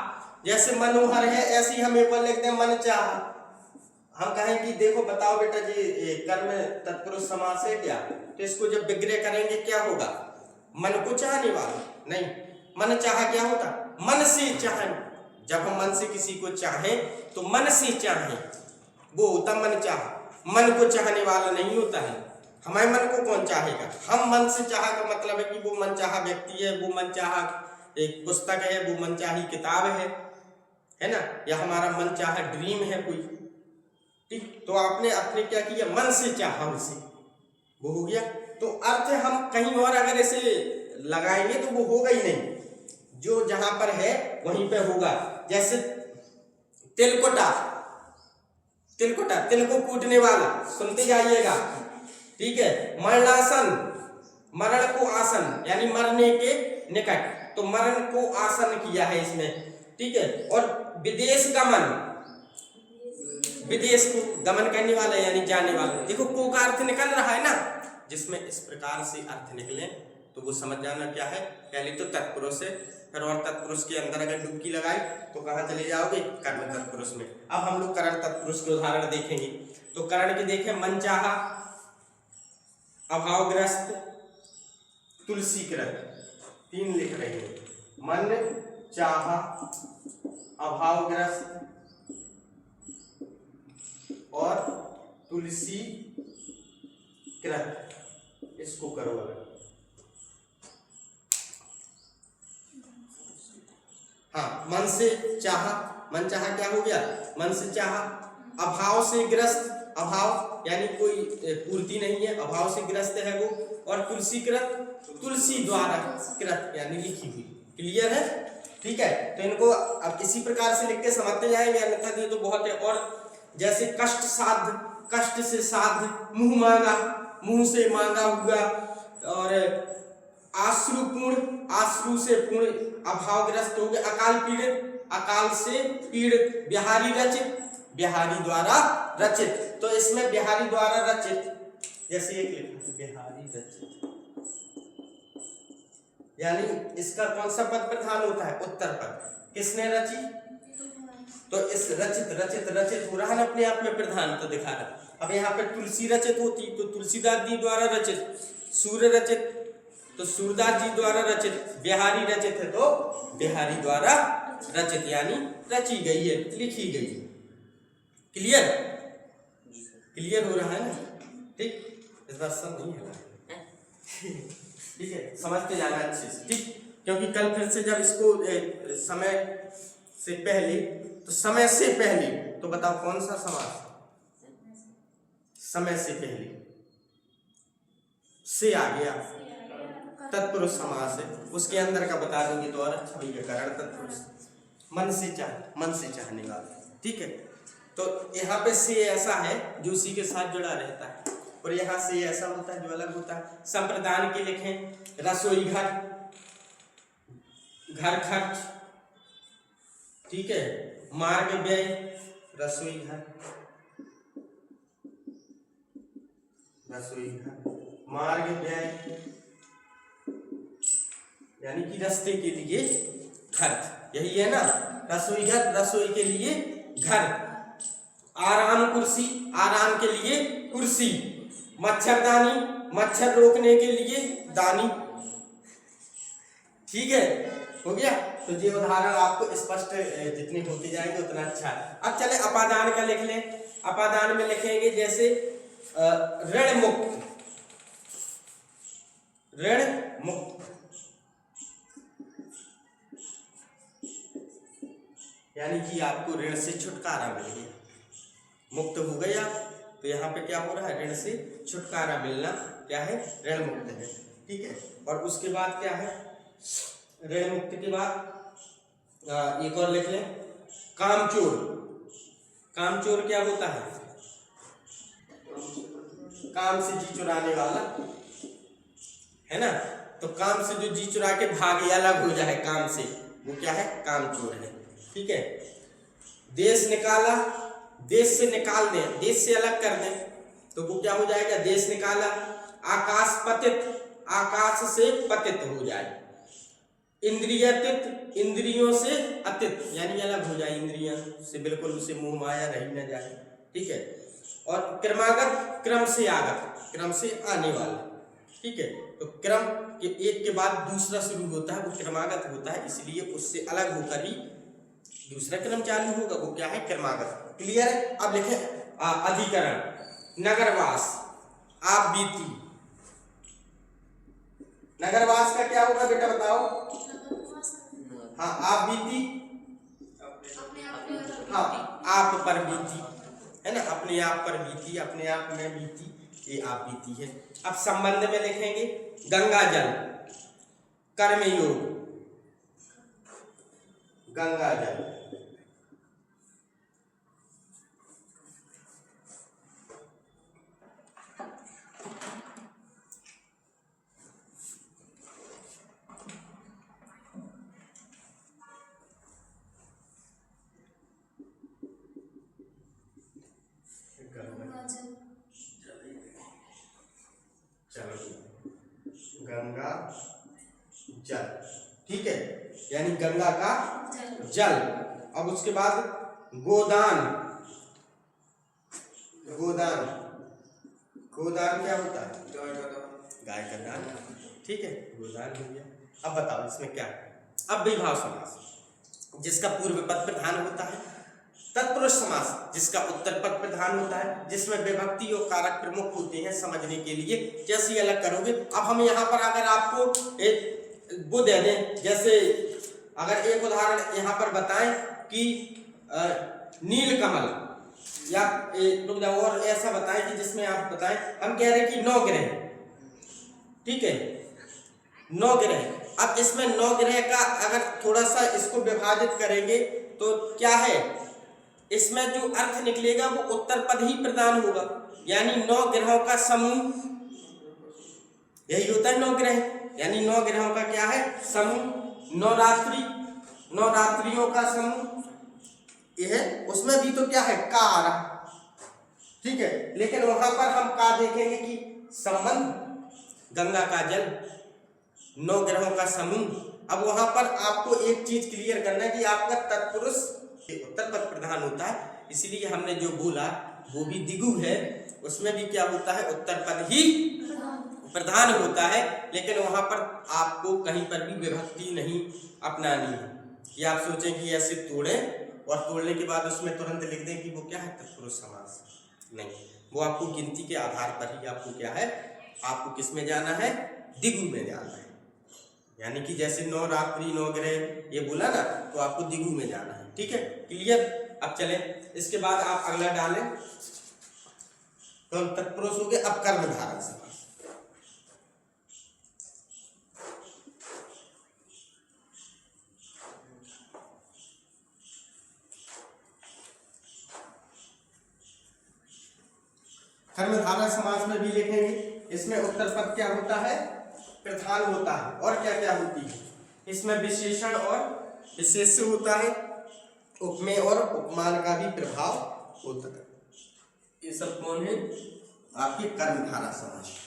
जैसे मनोहर है, ऐसे ही हम एक बार लिखते हैं मन चाहा। हम कहें कि देखो बताओ बेटा जी कर्म तत्पुरुष समास है क्या, तो इसको जब विग्रह करेंगे क्या होगा, मन को चाहने वाला नहीं, मन चाहा क्या होता, मन से चाहना। जब हम मन से किसी को चाहें तो मन से चाहें, वो होता मन चाहा। मन को चाहने वाला नहीं होता है। हमारे मन को कौन चाहेगा, हम मन से चाहा का मतलब है कि वो मन चाहा व्यक्ति है, वो मन चाहा एक पुस्तक है, वो मन चाही किताब है ना, या हमारा मन चाहा ड्रीम है कोई, ठीक। तो आपने अपने क्या किया, मन से चाहा उसे, वो हो गया। तो अर्थ हम कहीं और अगर इसे लगाएंगे तो वो होगा ही नहीं, जो जहां पर है वहीं पे होगा। जैसे तिलकुटा, तिलकुटा तिल को कूटने वाला, सुनते जाइएगा, ठीक है। मरणासन, मरण को आसन यानी मरने के निकट, तो मरण को आसन किया है इसमें, ठीक है। और विदेश गमन, विदेश को गमन करने वाला यानी जाने वाला। देखो को का अर्थ निकल रहा है ना, जिसमें इस प्रकार से अर्थ निकले तो वो समझ जाना क्या है, पहले तो तत्पुरुष है, फिर और तत्पुरुष के अंदर अगर डुबकी लगाई तो कहाँ चले जाओगे, कर्म तत्पुरुष में। अब हम लोग करण तत्पुरुष के उदाहरण देखेंगे। तो करण के देखें, मन चाहा, अभावग्रस्त, तुलसीकृत, तीन लिख रहे हैं। मन चाहा, अभावग्रस्त और तुलसी कृत, इसको करो अगर। हाँ, मन से चाहा, मन चाहा क्या हो गया, मन से चाहा। अभाव से ग्रस्त, अभाव यानी कोई पूर्ति नहीं है, अभाव से ग्रस्त है वो। और तुलसी कृत, तुलसी द्वारा कृत यानी लिखी हुई। क्लियर है? ठीक है, तो इनको अब इसी प्रकार से लिख के समझते जाएंगे, अन्यथा ये तो बहुत है। और जैसे कष्ट साध्य, कष्ट से साध्य, मुंह मांगा, मुंह से मांगा हुआ। और आश्रुपूर्ण, आश्रु से पूर्ण, अभावग्रस्त हो गए। अकाल पीड़ित, अकाल से पीड़ित। बिहारी रचित, बिहारी द्वारा रचित। तो इसमें बिहारी द्वारा रचित, जैसे एक लिखा बिहारी रचित, यानी इसका कौन सा पद प्रधान होता है, उत्तर पद। किसने रची, तो इस रचित, रचित रचित हो रहा है अपने आप में प्रधान तो दिखा रहा। अब यहाँ पे तुलसी रचित होती तो तुलसीदास जी द्वारा रचित, सूर्य रचित तो सूरदास जी द्वारा रचित, बिहारी रचित है तो बिहारी द्वारा रचित, यानी रची गई है, लिखी गई है। क्लियर? क्लियर हो रहा है ना? ठीक, इस बार सब नहीं है ठीक है, समझते जाना अच्छे से, ठीक। क्योंकि कल फिर से जब इसको समय से पहले, तो समय से पहले तो बताओ कौन सा समास, समय से पहले से आ गया तत्पुरुष समास है, उसके अंदर का बता दोगे तो और अच्छा भैया। करण तत्पुरुष, मन से चाह, मन से चाहने वाला, ठीक है। तो यहाँ पे से ऐसा है जो उसी के साथ जुड़ा रहता है, और यहाँ से ऐसा होता है जो अलग होता है। संप्रदान के लिखें रसोई घर, घर खर्च, ठीक है। मार्ग व्यय, रसोई घर, रसोई घर, मार्ग व्यय यानी कि रास्ते के लिए खर्च, यही है ना। रसोई घर, रसोई के लिए घर। आराम कुर्सी, आराम के लिए कुर्सी। मच्छरदानी, मच्छर रोकने के लिए दानी। ठीक है, हो गया। तो ये उदाहरण आपको स्पष्ट जितने होते जाएंगे उतना अच्छा है। अब चले अपादान का लिख लें। अपादान में लिखेंगे जैसे ऋण मुक्त, ऋण मुक्त यानी कि आपको ऋण से छुटकारा मिल गया, मुक्त हो गए आप। तो यहाँ पे क्या हो रहा है, ऋण से छुटकारा मिलना क्या है, ऋण मुक्त है, ठीक है। और उसके बाद क्या है, ऋण मुक्त के बाद एक और लिख लें कामचोर। कामचोर क्या होता है, काम से जी चुराने वाला, है ना। तो काम से जो जी चुरा के भागे, अलग हो जाए काम से, वो क्या है, कामचोर है, ठीक है। देश निकाला, देश से निकाल दें, देश से अलग कर दें तो वो क्या हो जाएगा, देश निकाला। आकाश पतित, आकाश से पतित हो जाए। इंद्रियतित, इंद्रियों से अतित यानी अलग हो जाए, इंद्रियां से बिल्कुल उसे मोह माया रही न जाए, ठीक है। और क्रमागत, क्रम से आगत, क्रम से आने वाला, ठीक है। तो क्रम के एक के बाद दूसरा शुरू होता है, वो क्रमागत होता है, इसलिए उससे अलग होकर ही दूसरा क्रम चालू होगा, वो क्या है, क्रमागत। क्लियर है? अब लिखें अधिकरण, नगरवास, आप बीती। नगरवास का क्या होगा बेटा बताओ? हाँ, आप बीती, हाँ आप पर बीती, है ना, अपने आप पर बीती, अपने आप में बीती, ये आप बीती है। अब संबंध में लिखेंगे गंगा जल, कर्मयोग, गंगा जल, गंगा जल, ठीक है, यानी गंगा का जल। अब उसके बाद गोदान, गोदान, गोदान क्या होता है, गाय का दान, ठीक है, गोदान हो गया। अब बताओ इसमें क्या है, अब विभाव समास, जिसका पूर्व पद प्रधान होता है। तत्पुरुष समास जिसका उत्तर पद प्रधान होता है, जिसमें विभक्ति और कारक प्रमुख होते हैं। समझने के लिए कैसे अलग करोगे, अब हम यहाँ पर अगर आपको एक वो दे दें, जैसे अगर एक उदाहरण यहाँ पर बताएं कि नीलकमल, या और ऐसा बताएं कि जिसमें आप बताएं, हम कह रहे हैं कि 9 ग्रह, ठीक है, 9 ग्रह। अब इसमें 9 ग्रह का अगर थोड़ा सा इसको विभाजित करेंगे तो क्या है, इसमें जो अर्थ निकलेगा वो उत्तर पद ही प्रदान होगा। यानी 9 ग्रहों का समूह, यही होता है 9 ग्रह, यानी 9 ग्रहों का क्या है, समूह। 9 रात्रियों का समूह यह, उसमें भी तो क्या है, का आ रहा, ठीक है। लेकिन वहां पर हम का देखेंगे कि संबंध, गंगा का जल, 9 ग्रहों का समूह। अब वहां पर आपको एक चीज क्लियर करना है कि आपका तत्पुरुष उत्तर पद प्रधान होता है, इसलिए हमने जो बोला वो भी द्विगु है, उसमें भी क्या होता है, उत्तर पद ही प्रधान होता है। लेकिन वहां पर आपको कहीं पर भी विभक्ति नहीं अपनानी है, कि आप सोचें कि ऐसे तोड़ें और तोड़ने के बाद उसमें तुरंत लिख दें कि वो क्या है, तत्पुरुष समास। नहीं, वो आपको गिनती के आधार पर ही आपको क्या है, आपको किस में जाना है, द्विगु में जाना है। यानी कि जैसे 9 रात्रि 9 ग्रह ये बोला ना, तो आपको द्विगु में जाना है, ठीक है, क्लियर। अब चलें, इसके बाद आप अगला डालें, तो तत्पुरुष हो गए। अब कर्मधारय समास, कर्मधारय समास में भी लिखेंगे, इसमें उत्तर पद क्या होता है, प्रधान होता है। और क्या क्या होती है, इसमें विशेषण और विशेष्य होता है, उपमेय और उपमान का भी प्रभाव होता है। ये सब कौन है, आपके कर्मधारय समास।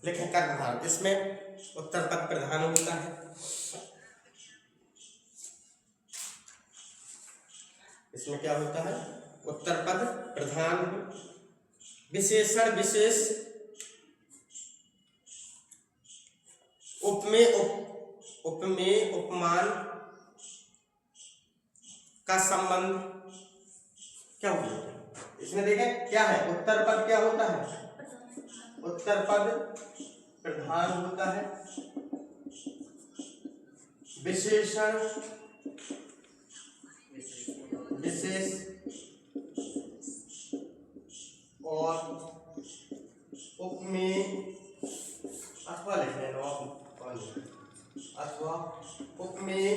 लेकिन कर्मधारय, इसमें उत्तर पद प्रधान होता है, इसमें क्या होता है, उत्तर पद प्रधान, विशेषण विशेष, उपमेय उपमान का संबंध क्या होता है। इसमें देखें क्या है, उत्तर पद क्या होता है, उत्तर पद प्रधान होता है, विशेषण विशेष और उपमेय अथवा लिखते हैं अथवा उपमेय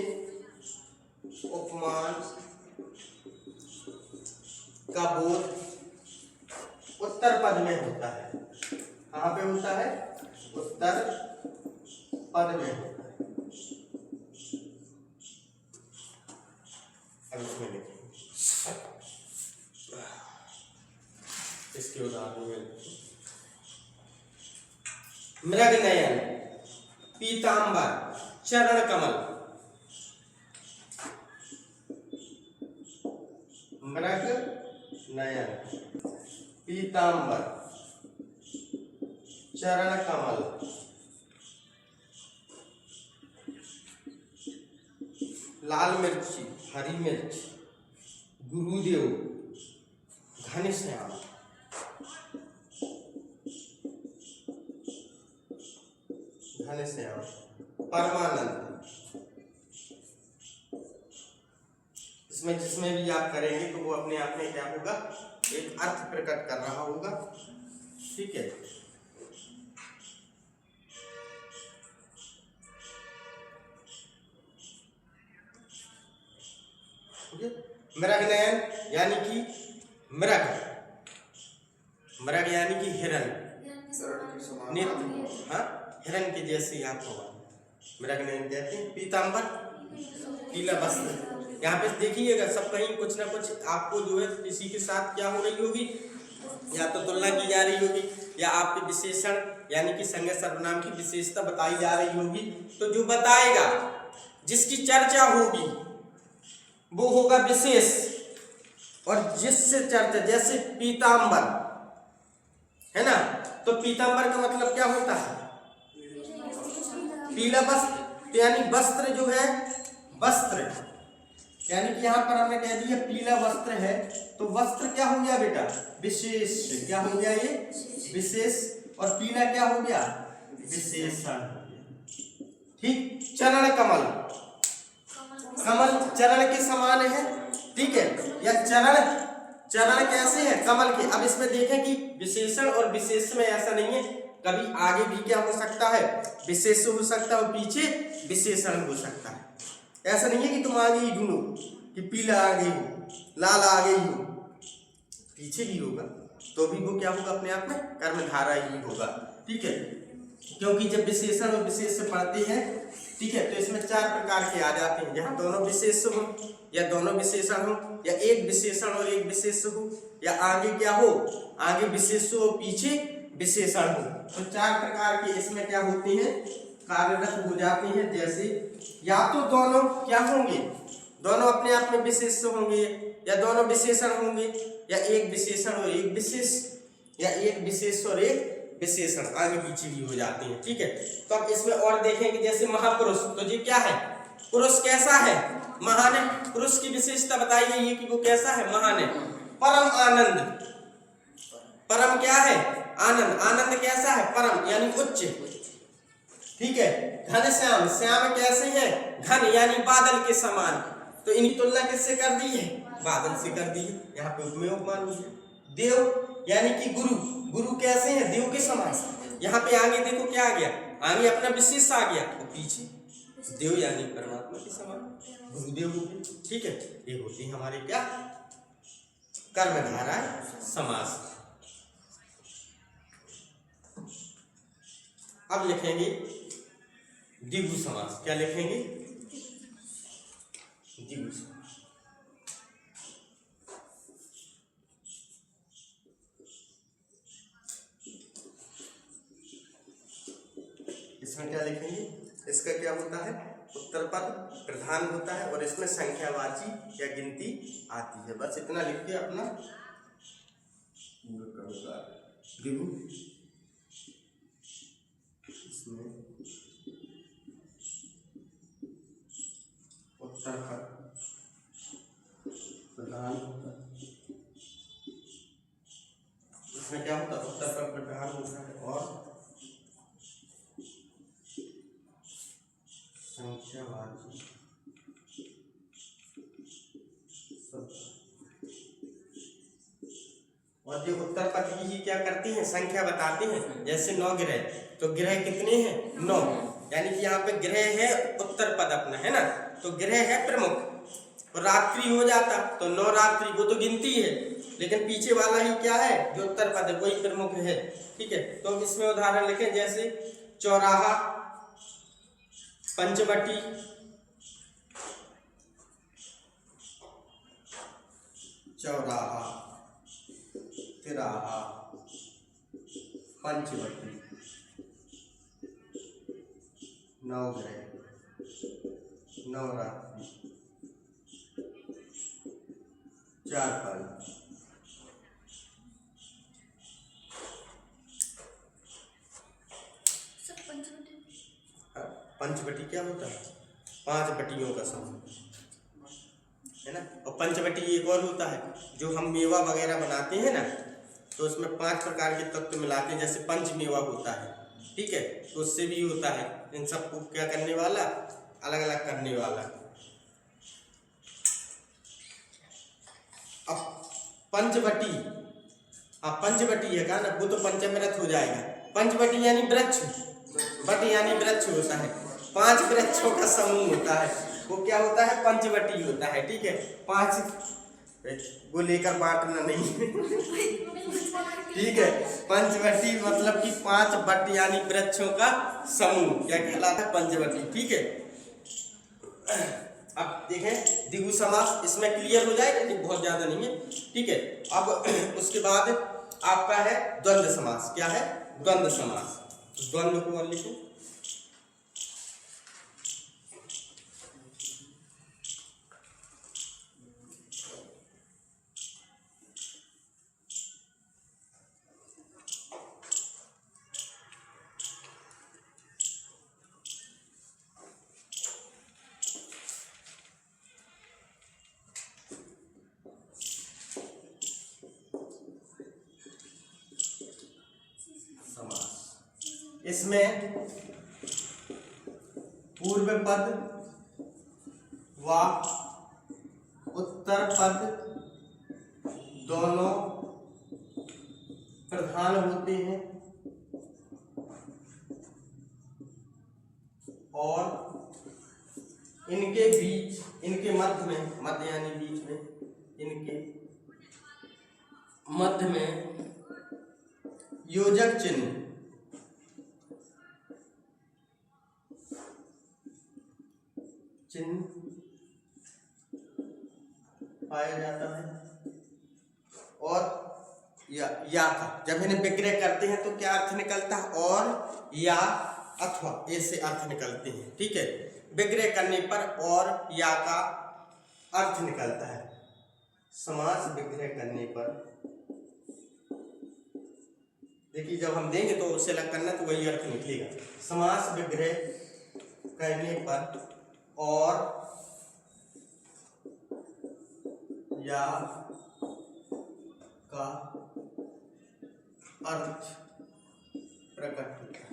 उपमान का बोध उत्तर पद में होता है। कहाँ पे होता है, उत्तर पद में होता है। अब इसमें लिखेंगे, इसके उदाहरण में मृग नयन, पीतांबर, चरण कमल। मृग नयन, पीतांबर, चरण कमल, लाल मिर्ची, हरी मिर्च, गुरुदेव, घनश्याम, घनश्याम, परमानंद। इसमें जिसमें भी आप करेंगे तो वो अपने आप में क्या होगा, एक अर्थ प्रकट कर रहा होगा, ठीक है। मृग नयन यानी कि मृग, मृग यानी कि हिरण, नेत्र, हाँ, हिरण के जैसे आप होगा, मृग नयन कहते हैं। पीतांबर, पीला वस्त्र। यहाँ पे देखिएगा सब कहीं कुछ ना कुछ आपको जो है किसी के साथ क्या हो रही होगी, या तो तुलना की जा रही होगी या आपके विशेषण यानी कि संज्ञा सर्वनाम की विशेषता बताई जा रही होगी। तो जो बताएगा, जिसकी चर्चा होगी वो होगा विशेष, और जिससे चर्चा, जैसे पीतांबर है ना, तो पीतांबर का मतलब क्या होता है? पीला वस्त्र, यानी वस्त्र जो है, वस्त्र यानी कि यहाँ पर हमने कह दिया पीला वस्त्र है, तो वस्त्र क्या हो गया बेटा? विशेष। क्या हो गया ये? विशेष। और पीला क्या हो गया? विशेषण। ठीक। चरण कमल, कमल चरण के समान है, ठीक है, या चरण कैसे है? कमल के। अब इसमें देखें कि विशेषण और विशेष में ऐसा नहीं है, कभी आगे भी क्या हो सकता है? विशेष हो सकता है, और पीछे विशेषण हो सकता है। ऐसा नहीं है कि तुम आगे ही ढूंढो कि पीला आगे हो, लाल आगे ही हो, पीछे भी होगा तो भी वो क्या होगा? अपने आप में कर्मधारय ही होगा, ठीक है। क्योंकि जब विशेषण और विशेष से पढ़ते हैं, ठीक है, तो इसमें 4 प्रकार के आ जाते हैं, जहाँ दोनों विशेष हो या दोनों विशेषण हो, या एक विशेषण और एक विशेष हो, या आगे क्या हो? आगे विशेष हो और पीछे विशेषण हो। तो 4 प्रकार के इसमें क्या होते हैं? कार्यरत हो जाते हैं। जैसे या तो दोनों क्या होंगे? दोनों अपने आप में विशेष होंगे, या दोनों विशेषण होंगे, या एक विशेषण और एक विशेष, या एक विशेष और एक विशेषण, आगे पीछे भी हो जाते हैं, ठीक है। तो अब इसमें और देखेंगे, जैसे महापुरुष, तो ये क्या है? पुरुष कैसा है? महान है। पुरुष की विशेषता बताई गई है कि वो कैसा है? महान है। परम आनंद, परम क्या है? आनंद। आनंद कैसा है? परम यानी उच्च, ठीक है। घनश्याम, श्याम कैसे है? घन यानी बादल के समान। तो इनकी तुलना किससे कर दी है? बादल से कर दी है। यहाँ पे उपमेय उपमान हुई है। देव यानी कि गुरु, गुरु कैसे हैं? देव के समान। यहाँ पे आगे देखो क्या आ गया? आगे अपना विशेष आ गया, और पीछे देव यानी परमात्मा के समान, गुरुदेव हो गए, ठीक है। ये होती है हमारे क्या? कर्मधारय समास। अब लिखेंगे द्विगु समास। क्या लिखेंगे? द्विगु समास। इसमें क्या लिखेंगे? इसका क्या होता है? उत्तर पद प्रधान होता है, और इसमें संख्यावाची या गिनती आती है। बस इतना लिख के अपना द्विगु। इसमें उत्तर पद प्रधान होता है, इसमें क्या होता है? उत्तर पद प्रधान होता है, और संख्यावाची और जो उत्तर पद की ही क्या करती हैं? संख्या बताते हैं। जैसे 9 ग्रह, तो ग्रह कितने हैं? 9, यानी कि यहाँ पे ग्रह है उत्तर पद अपना, है ना, तो ग्रह है प्रमुख, और रात्रि हो जाता तो 9 रात्रि, वो तो गिनती है, लेकिन पीछे वाला ही क्या है? जो उत्तर पद है वही प्रमुख है, ठीक है। तो इसमें उदाहरण लिखें, जैसे चौराहा, पंचवटी, चौराहा, तिराहा, पंचवटी, नवग्रह, नवरात्रि, चारपाई। पंचवटी क्या होता है? 5 बटियों का समूह, है ना। और पंचवटी एक और होता है, जो हम मेवा वगैरह बनाते हैं ना, तो उसमें 5 प्रकार के तत्व मिलाते हैं, जैसे पंचमेवा होता है, ठीक है, तो उससे भी होता है। इन सबको क्या करने वाला? अलग अलग करने वाला। अब पंचवटी, हाँ पंचवटी है का ना, वो तो पंचमृत हो जाएगा। पंचवटी यानी वृक्ष, वट यानी वृक्ष होता है, 5 वृक्षों का समूह होता है, वो क्या होता है? पंचवटी होता है, ठीक है। 5 वो लेकर बांटना नहीं ठीक है। पंचवटी मतलब कि 5 वट यानी वृक्षों का समूह क्या कहलाता है? पंचवटी, ठीक है। अब देखें द्विगु समास, इसमें क्लियर हो जाएगा कि बहुत ज्यादा नहीं है, ठीक है। अब उसके बाद आपका है द्वंद्व समास। क्या है? द्वंद्व समास। द्वंद्व को और लिखें। इसमें पूर्व पद व उत्तर पद दोनों प्रधान होते हैं और इनके बीच, इनके मध्य में, मध्य यानी बीच में, इनके मध्य में योजक चिन्ह पाया जाता है। और या का जब इन्हें विग्रह करते हैं तो क्या अर्थ निकलता है? और या अथवा ऐसे अर्थ निकलते हैं। ठीक है, विग्रह करने पर और या का अर्थ निकलता है। समास विग्रह करने पर देखिए, जब हम देंगे तो उसे अलग करना तो वही अर्थ निकलेगा। समास विग्रह करने पर और या का अर्थ प्रकट होता है।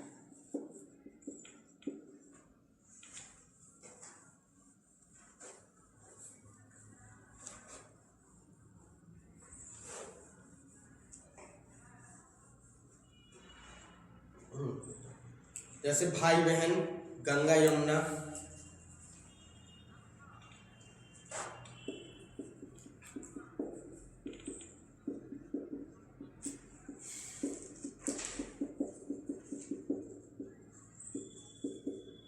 जैसे भाई बहन, गंगा यमुना,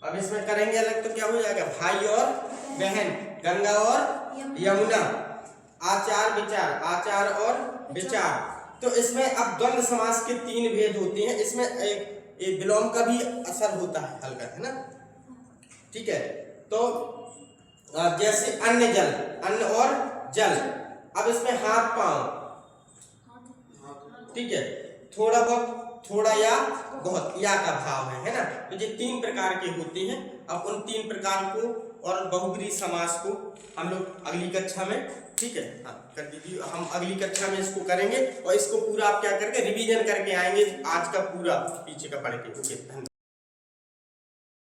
अब इसमें करेंगे अलग तो क्या हो जाएगा? भाई और बहन, गंगा और यमुना, आचार विचार, आचार और विचार। तो इसमें अब द्वंद्व समास के 3 भेद होते हैं। इसमें एक विलोम का भी असर होता है हल्का, है ना? ठीक है, तो जैसे अन्न जल, अन्न और जल। अब इसमें हाथ पांव, ठीक है, थोड़ा बहुत, थोड़ा या बहुत, या का भाव है ना? तो ये 3 प्रकार के होते हैं। अब उन 3 प्रकार को और बहुब्रीहि समास को हम लोग अगली कक्षा में, ठीक है, हाँ कर दीजिए, हम अगली कक्षा में इसको करेंगे और इसको पूरा आप क्या करके रिवीजन करके आएंगे आज का पूरा पीछे का पढ़ के। ओके।